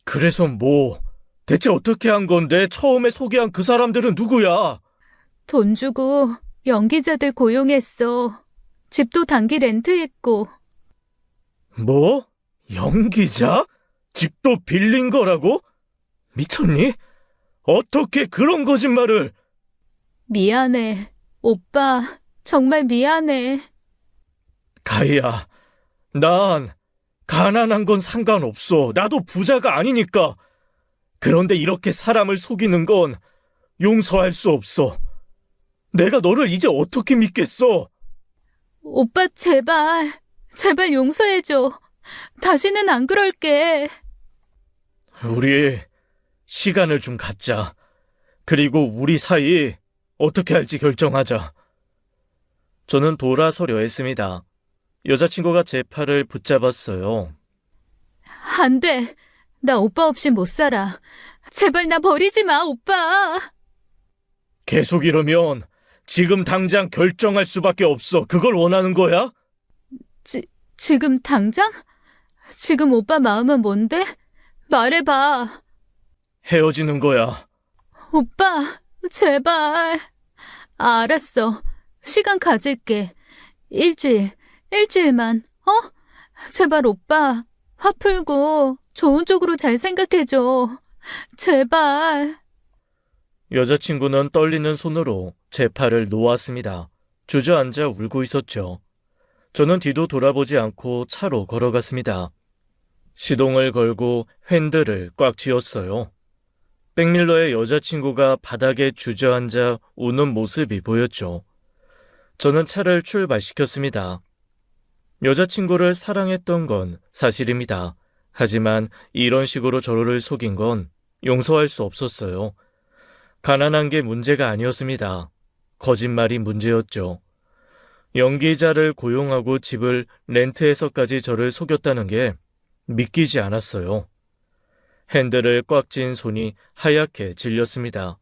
그래서 뭐? 대체 어떻게 한 건데? 처음에 소개한 그 사람들은 누구야? 돈 주고 연기자들 고용했어. 집도 단기 렌트했고. 뭐? 연기자? 집도 빌린 거라고? 미쳤니? 어떻게 그런 거짓말을? 미안해. 오빠, 정말 미안해. 가희야, 난 가난한 건 상관없어. 나도 부자가 아니니까. 그런데 이렇게 사람을 속이는 건 용서할 수 없어. 내가 너를 이제 어떻게 믿겠어? 오빠, 제발 용서해줘. 다시는 안 그럴게. 우리 시간을 좀 갖자. 그리고 우리 사이 어떻게 할지 결정하자. 저는 돌아서려 했습니다. 여자친구가 제 팔을 붙잡았어요. 안 돼. 나 오빠 없이 못 살아. 제발 나 버리지 마, 오빠. 계속 이러면 지금 당장 결정할 수밖에 없어. 그걸 원하는 거야? 지금 당장? 지금 오빠 마음은 뭔데? 말해봐. 헤어지는 거야. 오빠, 제발. 알았어. 시간 가질게. 일주일만, 어? 제발 오빠, 화 풀고 좋은 쪽으로 잘 생각해줘. 제발. 여자친구는 떨리는 손으로 제 팔을 놓았습니다. 주저앉아 울고 있었죠. 저는 뒤도 돌아보지 않고 차로 걸어갔습니다. 시동을 걸고 핸들을 꽉 쥐었어요. 백밀러의 여자친구가 바닥에 주저앉아 우는 모습이 보였죠. 저는 차를 출발시켰습니다. 여자친구를 사랑했던 건 사실입니다. 하지만 이런 식으로 저를 속인 건 용서할 수 없었어요. 가난한 게 문제가 아니었습니다. 거짓말이 문제였죠. 연기자를 고용하고 집을 렌트해서까지 저를 속였다는 게 믿기지 않았어요. 핸들을 꽉 쥔 손이 하얗게 질렸습니다.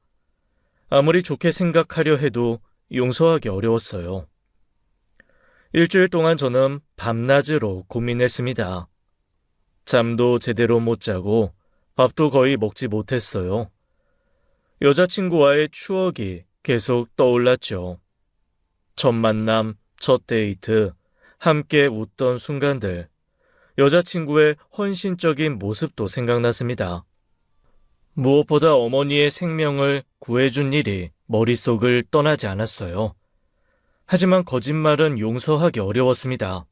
아무리 좋게 생각하려 해도 용서하기 어려웠어요. 일주일 동안 저는 밤낮으로 고민했습니다. 잠도 제대로 못 자고 밥도 거의 먹지 못했어요. 여자친구와의 추억이 계속 떠올랐죠. 첫 만남, 첫 데이트, 함께 웃던 순간들, 여자친구의 헌신적인 모습도 생각났습니다. 무엇보다 어머니의 생명을 구해준 일이 머릿속을 떠나지 않았어요. 하지만 거짓말은 용서하기 어려웠습니다.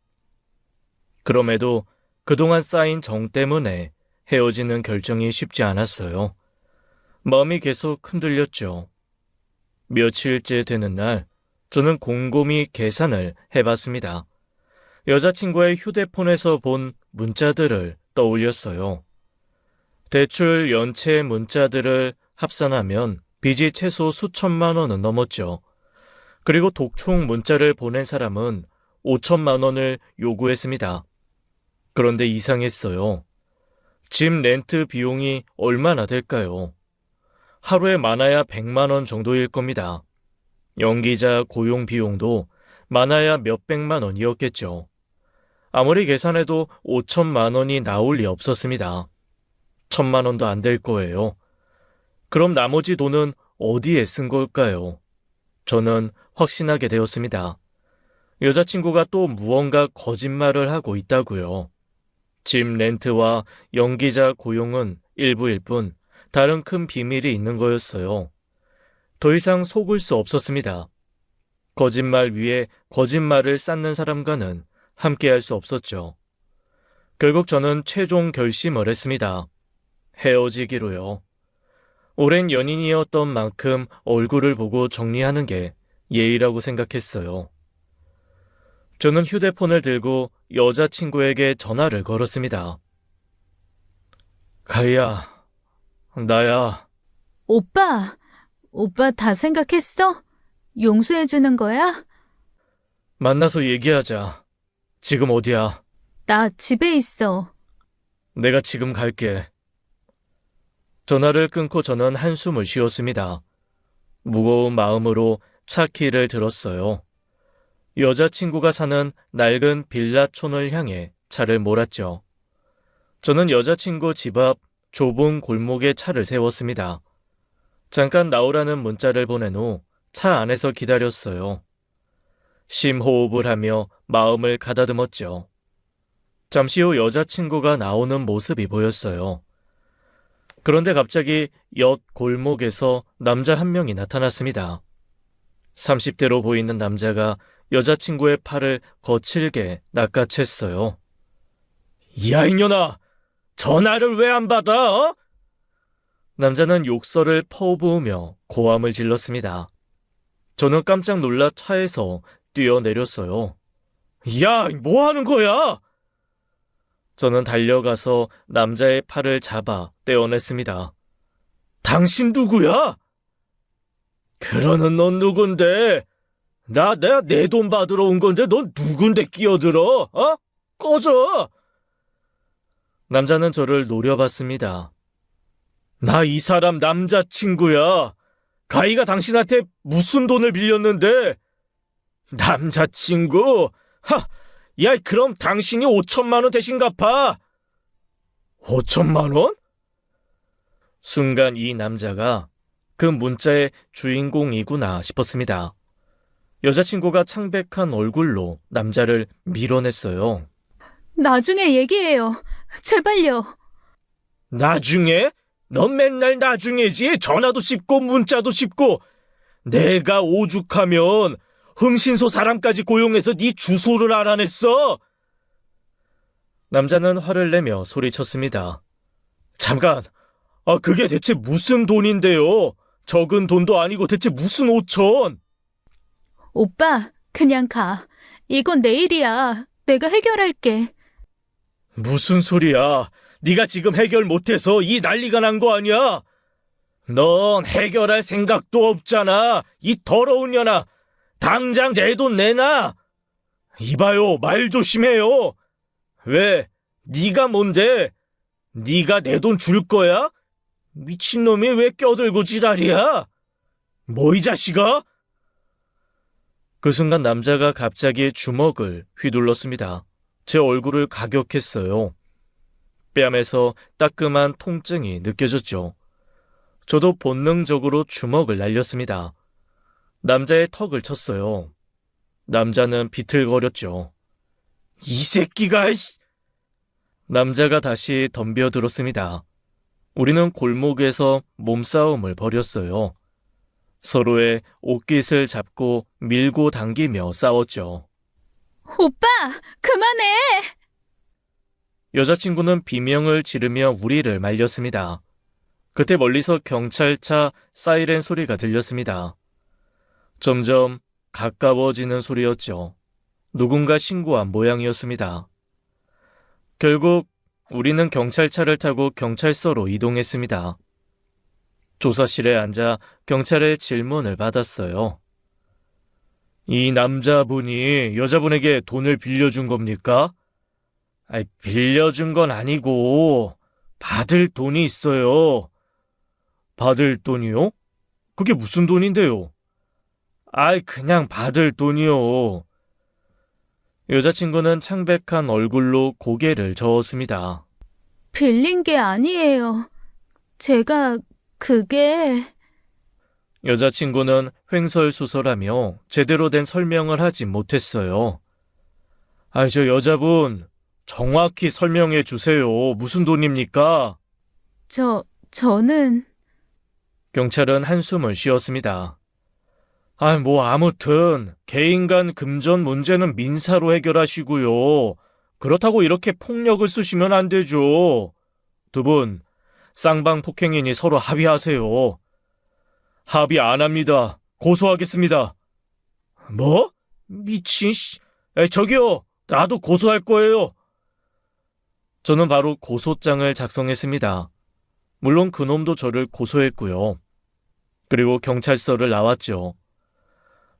그럼에도 그동안 쌓인 정 때문에 헤어지는 결정이 쉽지 않았어요. 마음이 계속 흔들렸죠. 며칠째 되는 날, 저는 곰곰이 계산을 해봤습니다. 여자친구의 휴대폰에서 본 문자들을 떠올렸어요. 대출 연체 문자들을 합산하면 빚이 최소 수천만 원은 넘었죠. 그리고 독촉 문자를 보낸 사람은 5천만 원을 요구했습니다. 그런데 이상했어요. 집 렌트 비용이 얼마나 될까요? 하루에 많아야 100만 원 정도일 겁니다. 연기자 고용 비용도 많아야 몇백만 원이었겠죠. 아무리 계산해도 5천만 원이 나올 리 없었습니다. 1,000만 원도 안 될 거예요. 그럼 나머지 돈은 어디에 쓴 걸까요? 저는 확신하게 되었습니다. 여자친구가 또 무언가 거짓말을 하고 있다고요. 집 렌트와 연기자 고용은 일부일 뿐 다른 큰 비밀이 있는 거였어요. 더 이상 속을 수 없었습니다. 거짓말 위에 거짓말을 쌓는 사람과는 함께할 수 없었죠. 결국 저는 최종 결심을 했습니다. 헤어지기로요. 오랜 연인이었던 만큼 얼굴을 보고 정리하는 게 예의라고 생각했어요. 저는 휴대폰을 들고 여자친구에게 전화를 걸었습니다. 가희야, 나야. 오빠 다 생각했어? 용서해주는 거야? 만나서 얘기하자. 지금 어디야? 나 집에 있어. 내가 지금 갈게. 전화를 끊고 저는 한숨을 쉬었습니다. 무거운 마음으로 차 키를 들었어요. 여자친구가 사는 낡은 빌라촌을 향해 차를 몰았죠. 저는 여자친구 집 앞 좁은 골목에 차를 세웠습니다. 잠깐 나오라는 문자를 보낸 후 차 안에서 기다렸어요. 심호흡을 하며 마음을 가다듬었죠. 잠시 후 여자친구가 나오는 모습이 보였어요. 그런데 갑자기 옆 골목에서 남자 한 명이 나타났습니다. 30대로 보이는 남자가 여자친구의 팔을 거칠게 낚아챘어요. 야, 이년아! 전화를 왜 안 받아? 어? 남자는 욕설을 퍼부으며 고함을 질렀습니다. 저는 깜짝 놀라 차에서 뛰어내렸어요. 야, 뭐 하는 거야? 저는 달려가서 남자의 팔을 잡아 떼어냈습니다. 당신 누구야? 그러는 넌 누군데? 내가 내 돈 받으러 온 건데 넌 누군데 끼어들어? 어? 꺼져! 남자는 저를 노려봤습니다. 나 이 사람 남자친구야. 가희가 당신한테 무슨 돈을 빌렸는데? 남자친구? 하! 야, 그럼 당신이 5천만 원 대신 갚아. 5천만 원? 순간 이 남자가 그 문자의 주인공이구나 싶었습니다. 여자친구가 창백한 얼굴로 남자를 밀어냈어요. 나중에 얘기해요. 제발요. 나중에? 넌 맨날 나중에지. 전화도 씹고 문자도 씹고. 내가 오죽하면 흥신소 사람까지 고용해서 네 주소를 알아냈어. 남자는 화를 내며 소리쳤습니다. 잠깐, 그게 대체 무슨 돈인데요? 적은 돈도 아니고 대체 무슨 5천? 오빠, 그냥 가. 이건 내일이야. 내가 해결할게. 무슨 소리야? 네가 지금 해결 못해서 이 난리가 난 거 아니야? 넌 해결할 생각도 없잖아. 이 더러운 년아. 당장 내 돈 내놔. 이봐요, 말 조심해요. 왜? 네가 뭔데? 네가 내 돈 줄 거야? 미친놈이 왜 껴들고 지랄이야? 뭐 이 자식아? 그 순간 남자가 갑자기 주먹을 휘둘렀습니다. 제 얼굴을 가격했어요. 뺨에서 따끔한 통증이 느껴졌죠. 저도 본능적으로 주먹을 날렸습니다. 남자의 턱을 쳤어요. 남자는 비틀거렸죠. 이 새끼가! 남자가 다시 덤벼들었습니다. 우리는 골목에서 몸싸움을 벌였어요. 서로의 옷깃을 잡고 밀고 당기며 싸웠죠. 오빠, 그만해! 여자친구는 비명을 지르며 우리를 말렸습니다. 그때 멀리서 경찰차 사이렌 소리가 들렸습니다. 점점 가까워지는 소리였죠. 누군가 신고한 모양이었습니다. 결국 우리는 경찰차를 타고 경찰서로 이동했습니다. 조사실에 앉아 경찰의 질문을 받았어요. 이 남자분이 여자분에게 돈을 빌려준 겁니까? 빌려준 건 아니고 받을 돈이 있어요. 받을 돈이요? 그게 무슨 돈인데요? 그냥 받을 돈이요. 여자친구는 창백한 얼굴로 고개를 저었습니다. 빌린 게 아니에요. 제가 그게... 여자친구는 횡설수설하며 제대로 된 설명을 하지 못했어요. 저 여자분 정확히 설명해 주세요. 무슨 돈입니까? 저는... 경찰은 한숨을 쉬었습니다. 아무튼 개인 간 금전 문제는 민사로 해결하시고요. 그렇다고 이렇게 폭력을 쓰시면 안 되죠. 두 분 쌍방폭행이니 서로 합의하세요. 합의 안 합니다. 고소하겠습니다. 뭐? 미친 씨. 저기요. 나도 고소할 거예요. 저는 바로 고소장을 작성했습니다. 물론 그놈도 저를 고소했고요. 그리고 경찰서를 나왔죠.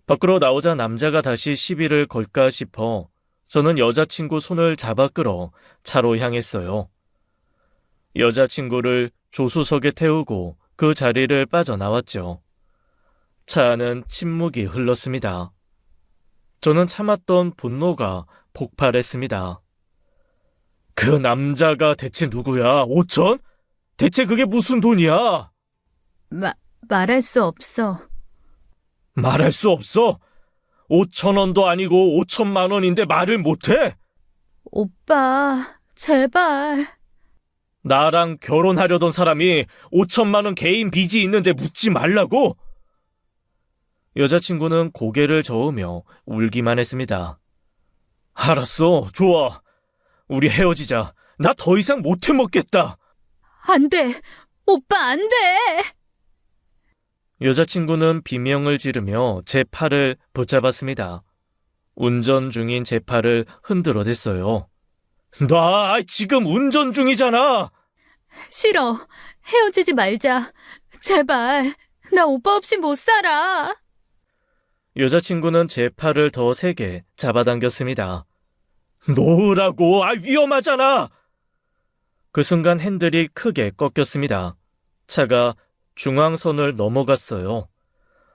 밖으로 나오자 남자가 다시 시비를 걸까 싶어 저는 여자친구 손을 잡아 끌어 차로 향했어요. 여자친구를 조수석에 태우고 그 자리를 빠져나왔죠. 차 안은 침묵이 흘렀습니다. 저는 참았던 분노가 폭발했습니다. 그 남자가 대체 누구야? 5천? 대체 그게 무슨 돈이야? 말할 수 없어. 말할 수 없어? 5천 원도 아니고 5천만 원인데 말을 못해? 오빠, 제발. 나랑 결혼하려던 사람이 5천만 원 개인 빚이 있는데 묻지 말라고? 여자친구는 고개를 저으며 울기만 했습니다. 알았어, 좋아. 우리 헤어지자. 나 더 이상 못 해먹겠다. 안 돼. 오빠, 안 돼. 여자친구는 비명을 지르며 제 팔을 붙잡았습니다. 운전 중인 제 팔을 흔들어댔어요. 나 지금 운전 중이잖아. 싫어. 헤어지지 말자. 제발. 나 오빠 없이 못 살아. 여자친구는 제 팔을 더 세게 잡아당겼습니다. 놓으라고. 위험하잖아. 그 순간 핸들이 크게 꺾였습니다. 차가 중앙선을 넘어갔어요.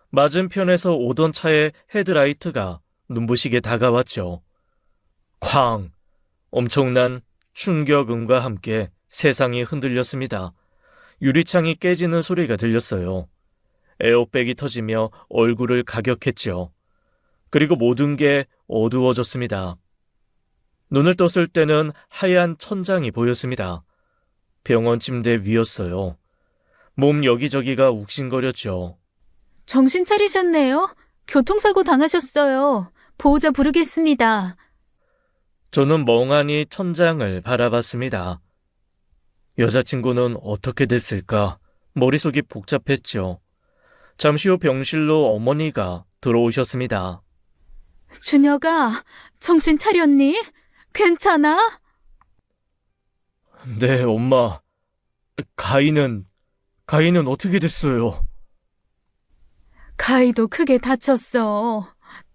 맞은편에서 오던 차의 헤드라이트가 눈부시게 다가왔죠. 쾅! 엄청난 충격음과 함께 세상이 흔들렸습니다. 유리창이 깨지는 소리가 들렸어요. 에어백이 터지며 얼굴을 가격했죠. 그리고 모든 게 어두워졌습니다. 눈을 떴을 때는 하얀 천장이 보였습니다. 병원 침대 위였어요. 몸 여기저기가 욱신거렸죠. 정신 차리셨네요. 교통사고 당하셨어요. 보호자 부르겠습니다. 저는 멍하니 천장을 바라봤습니다. 여자친구는 어떻게 됐을까? 머릿속이 복잡했죠. 잠시 후 병실로 어머니가 들어오셨습니다. 준혁아, 정신 차렸니? 괜찮아? 네, 엄마. 가인은 어떻게 됐어요? 가희도 크게 다쳤어.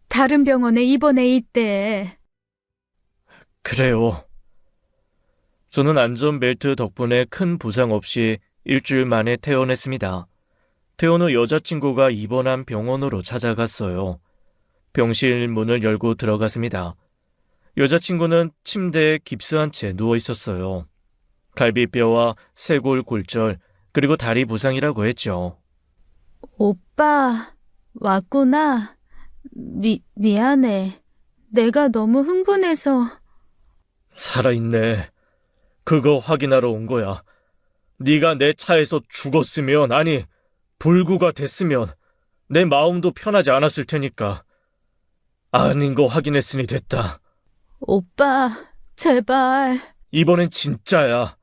다른 병원에 입원해 있대. 그래요. 저는 안전벨트 덕분에 큰 부상 없이 일주일 만에 퇴원했습니다. 퇴원 후 여자친구가 입원한 병원으로 찾아갔어요. 병실 문을 열고 들어갔습니다. 여자친구는 침대에 깁스한 채 누워 있었어요. 갈비뼈와 쇄골 골절, 그리고 다리 부상이라고 했죠. 오빠, 왔구나. 미안해. 내가 너무 흥분해서. 살아있네. 그거 확인하러 온 거야. 네가 내 차에서 죽었으면, 아니, 불구가 됐으면 내 마음도 편하지 않았을 테니까. 아닌 거 확인했으니 됐다. 오빠, 제발. 이번엔 진짜야.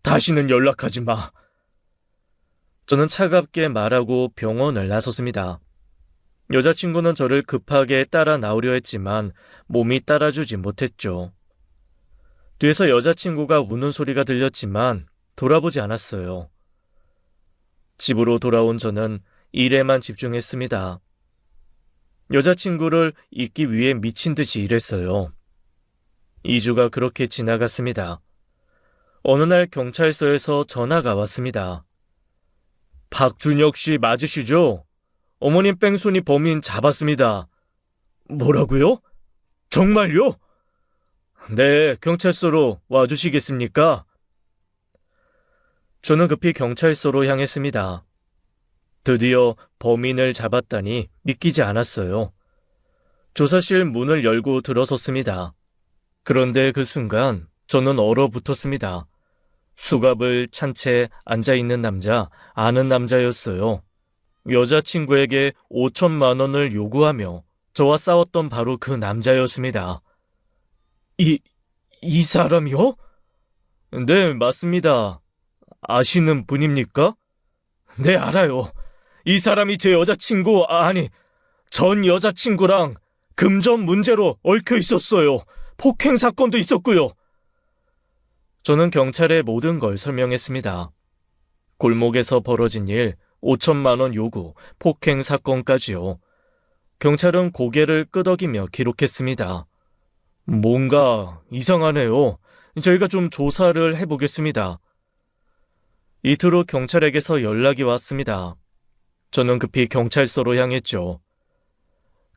다시는 연락하지 마. 저는 차갑게 말하고 병원을 나섰습니다. 여자친구는 저를 급하게 따라 나오려 했지만 몸이 따라주지 못했죠. 뒤에서 여자친구가 우는 소리가 들렸지만 돌아보지 않았어요. 집으로 돌아온 저는 일에만 집중했습니다. 여자친구를 잊기 위해 미친 듯이 일했어요. 2주가 그렇게 지나갔습니다. 어느 날 경찰서에서 전화가 왔습니다. 박준혁 씨 맞으시죠? 어머님 뺑소니 범인 잡았습니다. 뭐라고요? 정말요? 네, 경찰서로 와주시겠습니까? 저는 급히 경찰서로 향했습니다. 드디어 범인을 잡았다니 믿기지 않았어요. 조사실 문을 열고 들어섰습니다. 그런데 그 순간 저는 얼어붙었습니다. 수갑을 찬 채 앉아있는 남자, 아는 남자였어요. 여자친구에게 5천만 원을 요구하며 저와 싸웠던 바로 그 남자였습니다. 이 사람이요? 네, 맞습니다. 아시는 분입니까? 네, 알아요. 이 사람이 제 여자친구, 전 여자친구랑 금전 문제로 얽혀 있었어요. 폭행 사건도 있었고요. 저는 경찰에 모든 걸 설명했습니다. 골목에서 벌어진 일, 5천만 원 요구, 폭행 사건까지요. 경찰은 고개를 끄덕이며 기록했습니다. 뭔가 이상하네요. 저희가 좀 조사를 해보겠습니다. 이틀 후 경찰에게서 연락이 왔습니다. 저는 급히 경찰서로 향했죠.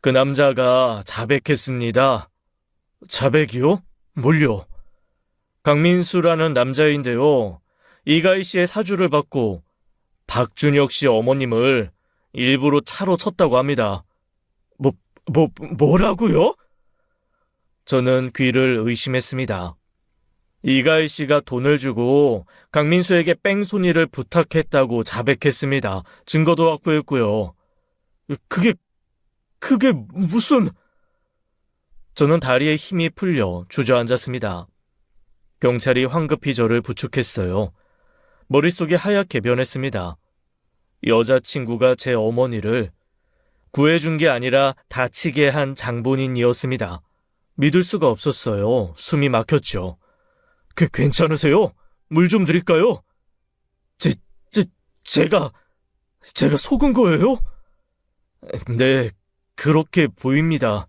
그 남자가 자백했습니다. 자백이요? 뭘요? 강민수라는 남자인데요. 이가희 씨의 사주를 받고 박준혁 씨 어머님을 일부러 차로 쳤다고 합니다. 뭐라고요? 저는 귀를 의심했습니다. 이가희 씨가 돈을 주고 강민수에게 뺑소니를 부탁했다고 자백했습니다. 증거도 확보했고요. 그게 무슨... 저는 다리에 힘이 풀려 주저앉았습니다. 경찰이 황급히 저를 부축했어요. 머릿속이 하얗게 변했습니다. 여자친구가 제 어머니를 구해준 게 아니라 다치게 한 장본인이었습니다. 믿을 수가 없었어요. 숨이 막혔죠. 괜찮으세요? 물 좀 드릴까요? 제가 속은 거예요? 네, 그렇게 보입니다.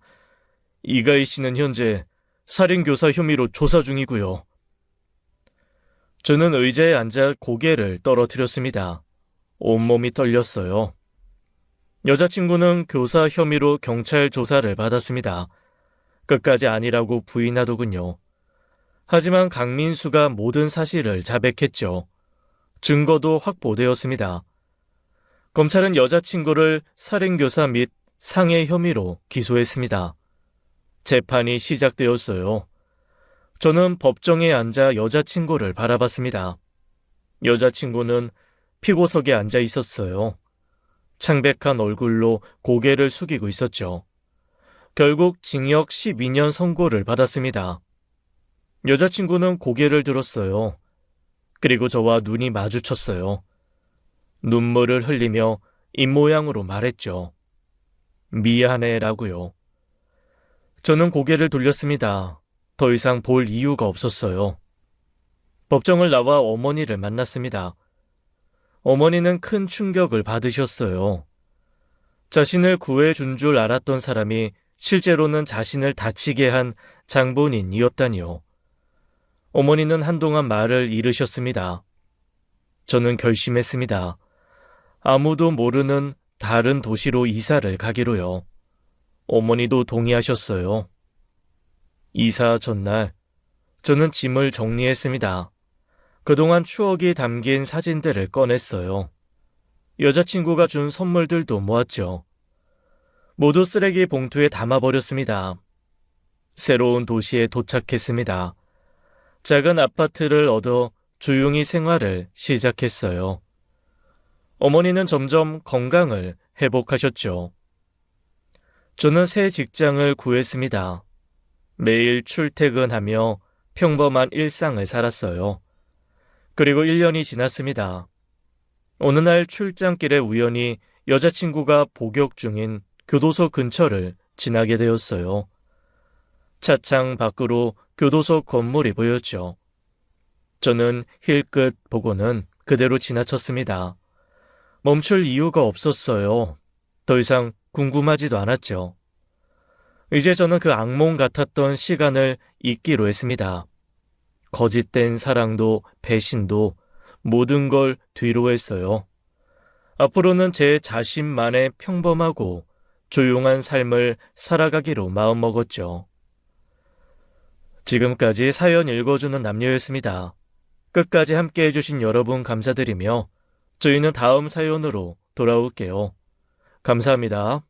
이가희 씨는 현재 살인교사 혐의로 조사 중이고요. 저는 의자에 앉아 고개를 떨어뜨렸습니다. 온몸이 떨렸어요. 여자친구는 교사 혐의로 경찰 조사를 받았습니다. 끝까지 아니라고 부인하더군요. 하지만 강민수가 모든 사실을 자백했죠. 증거도 확보되었습니다. 검찰은 여자친구를 살인교사 및 상해 혐의로 기소했습니다. 재판이 시작되었어요. 저는 법정에 앉아 여자친구를 바라봤습니다. 여자친구는 피고석에 앉아 있었어요. 창백한 얼굴로 고개를 숙이고 있었죠. 결국 징역 12년 선고를 받았습니다. 여자친구는 고개를 들었어요. 그리고 저와 눈이 마주쳤어요. 눈물을 흘리며 입모양으로 말했죠. 미안해라고요. 저는 고개를 돌렸습니다. 더 이상 볼 이유가 없었어요. 법정을 나와 어머니를 만났습니다. 어머니는 큰 충격을 받으셨어요. 자신을 구해준 줄 알았던 사람이 실제로는 자신을 다치게 한 장본인이었다니요. 어머니는 한동안 말을 잃으셨습니다. 저는 결심했습니다. 아무도 모르는 다른 도시로 이사를 가기로요. 어머니도 동의하셨어요. 이사 전날, 저는 짐을 정리했습니다. 그동안 추억이 담긴 사진들을 꺼냈어요. 여자친구가 준 선물들도 모았죠. 모두 쓰레기 봉투에 담아버렸습니다. 새로운 도시에 도착했습니다. 작은 아파트를 얻어 조용히 생활을 시작했어요. 어머니는 점점 건강을 회복하셨죠. 저는 새 직장을 구했습니다. 매일 출퇴근하며 평범한 일상을 살았어요. 그리고 1년이 지났습니다. 어느 날 출장길에 우연히 여자친구가 복역 중인 교도소 근처를 지나게 되었어요. 차창 밖으로 교도소 건물이 보였죠. 저는 힐끗 보고는 그대로 지나쳤습니다. 멈출 이유가 없었어요. 더 이상 궁금하지도 않았죠. 이제 저는 그 악몽 같았던 시간을 잊기로 했습니다. 거짓된 사랑도 배신도 모든 걸 뒤로 했어요. 앞으로는 제 자신만의 평범하고 조용한 삶을 살아가기로 마음먹었죠. 지금까지 사연 읽어주는 남녀였습니다. 끝까지 함께 해주신 여러분 감사드리며 저희는 다음 사연으로 돌아올게요. 감사합니다.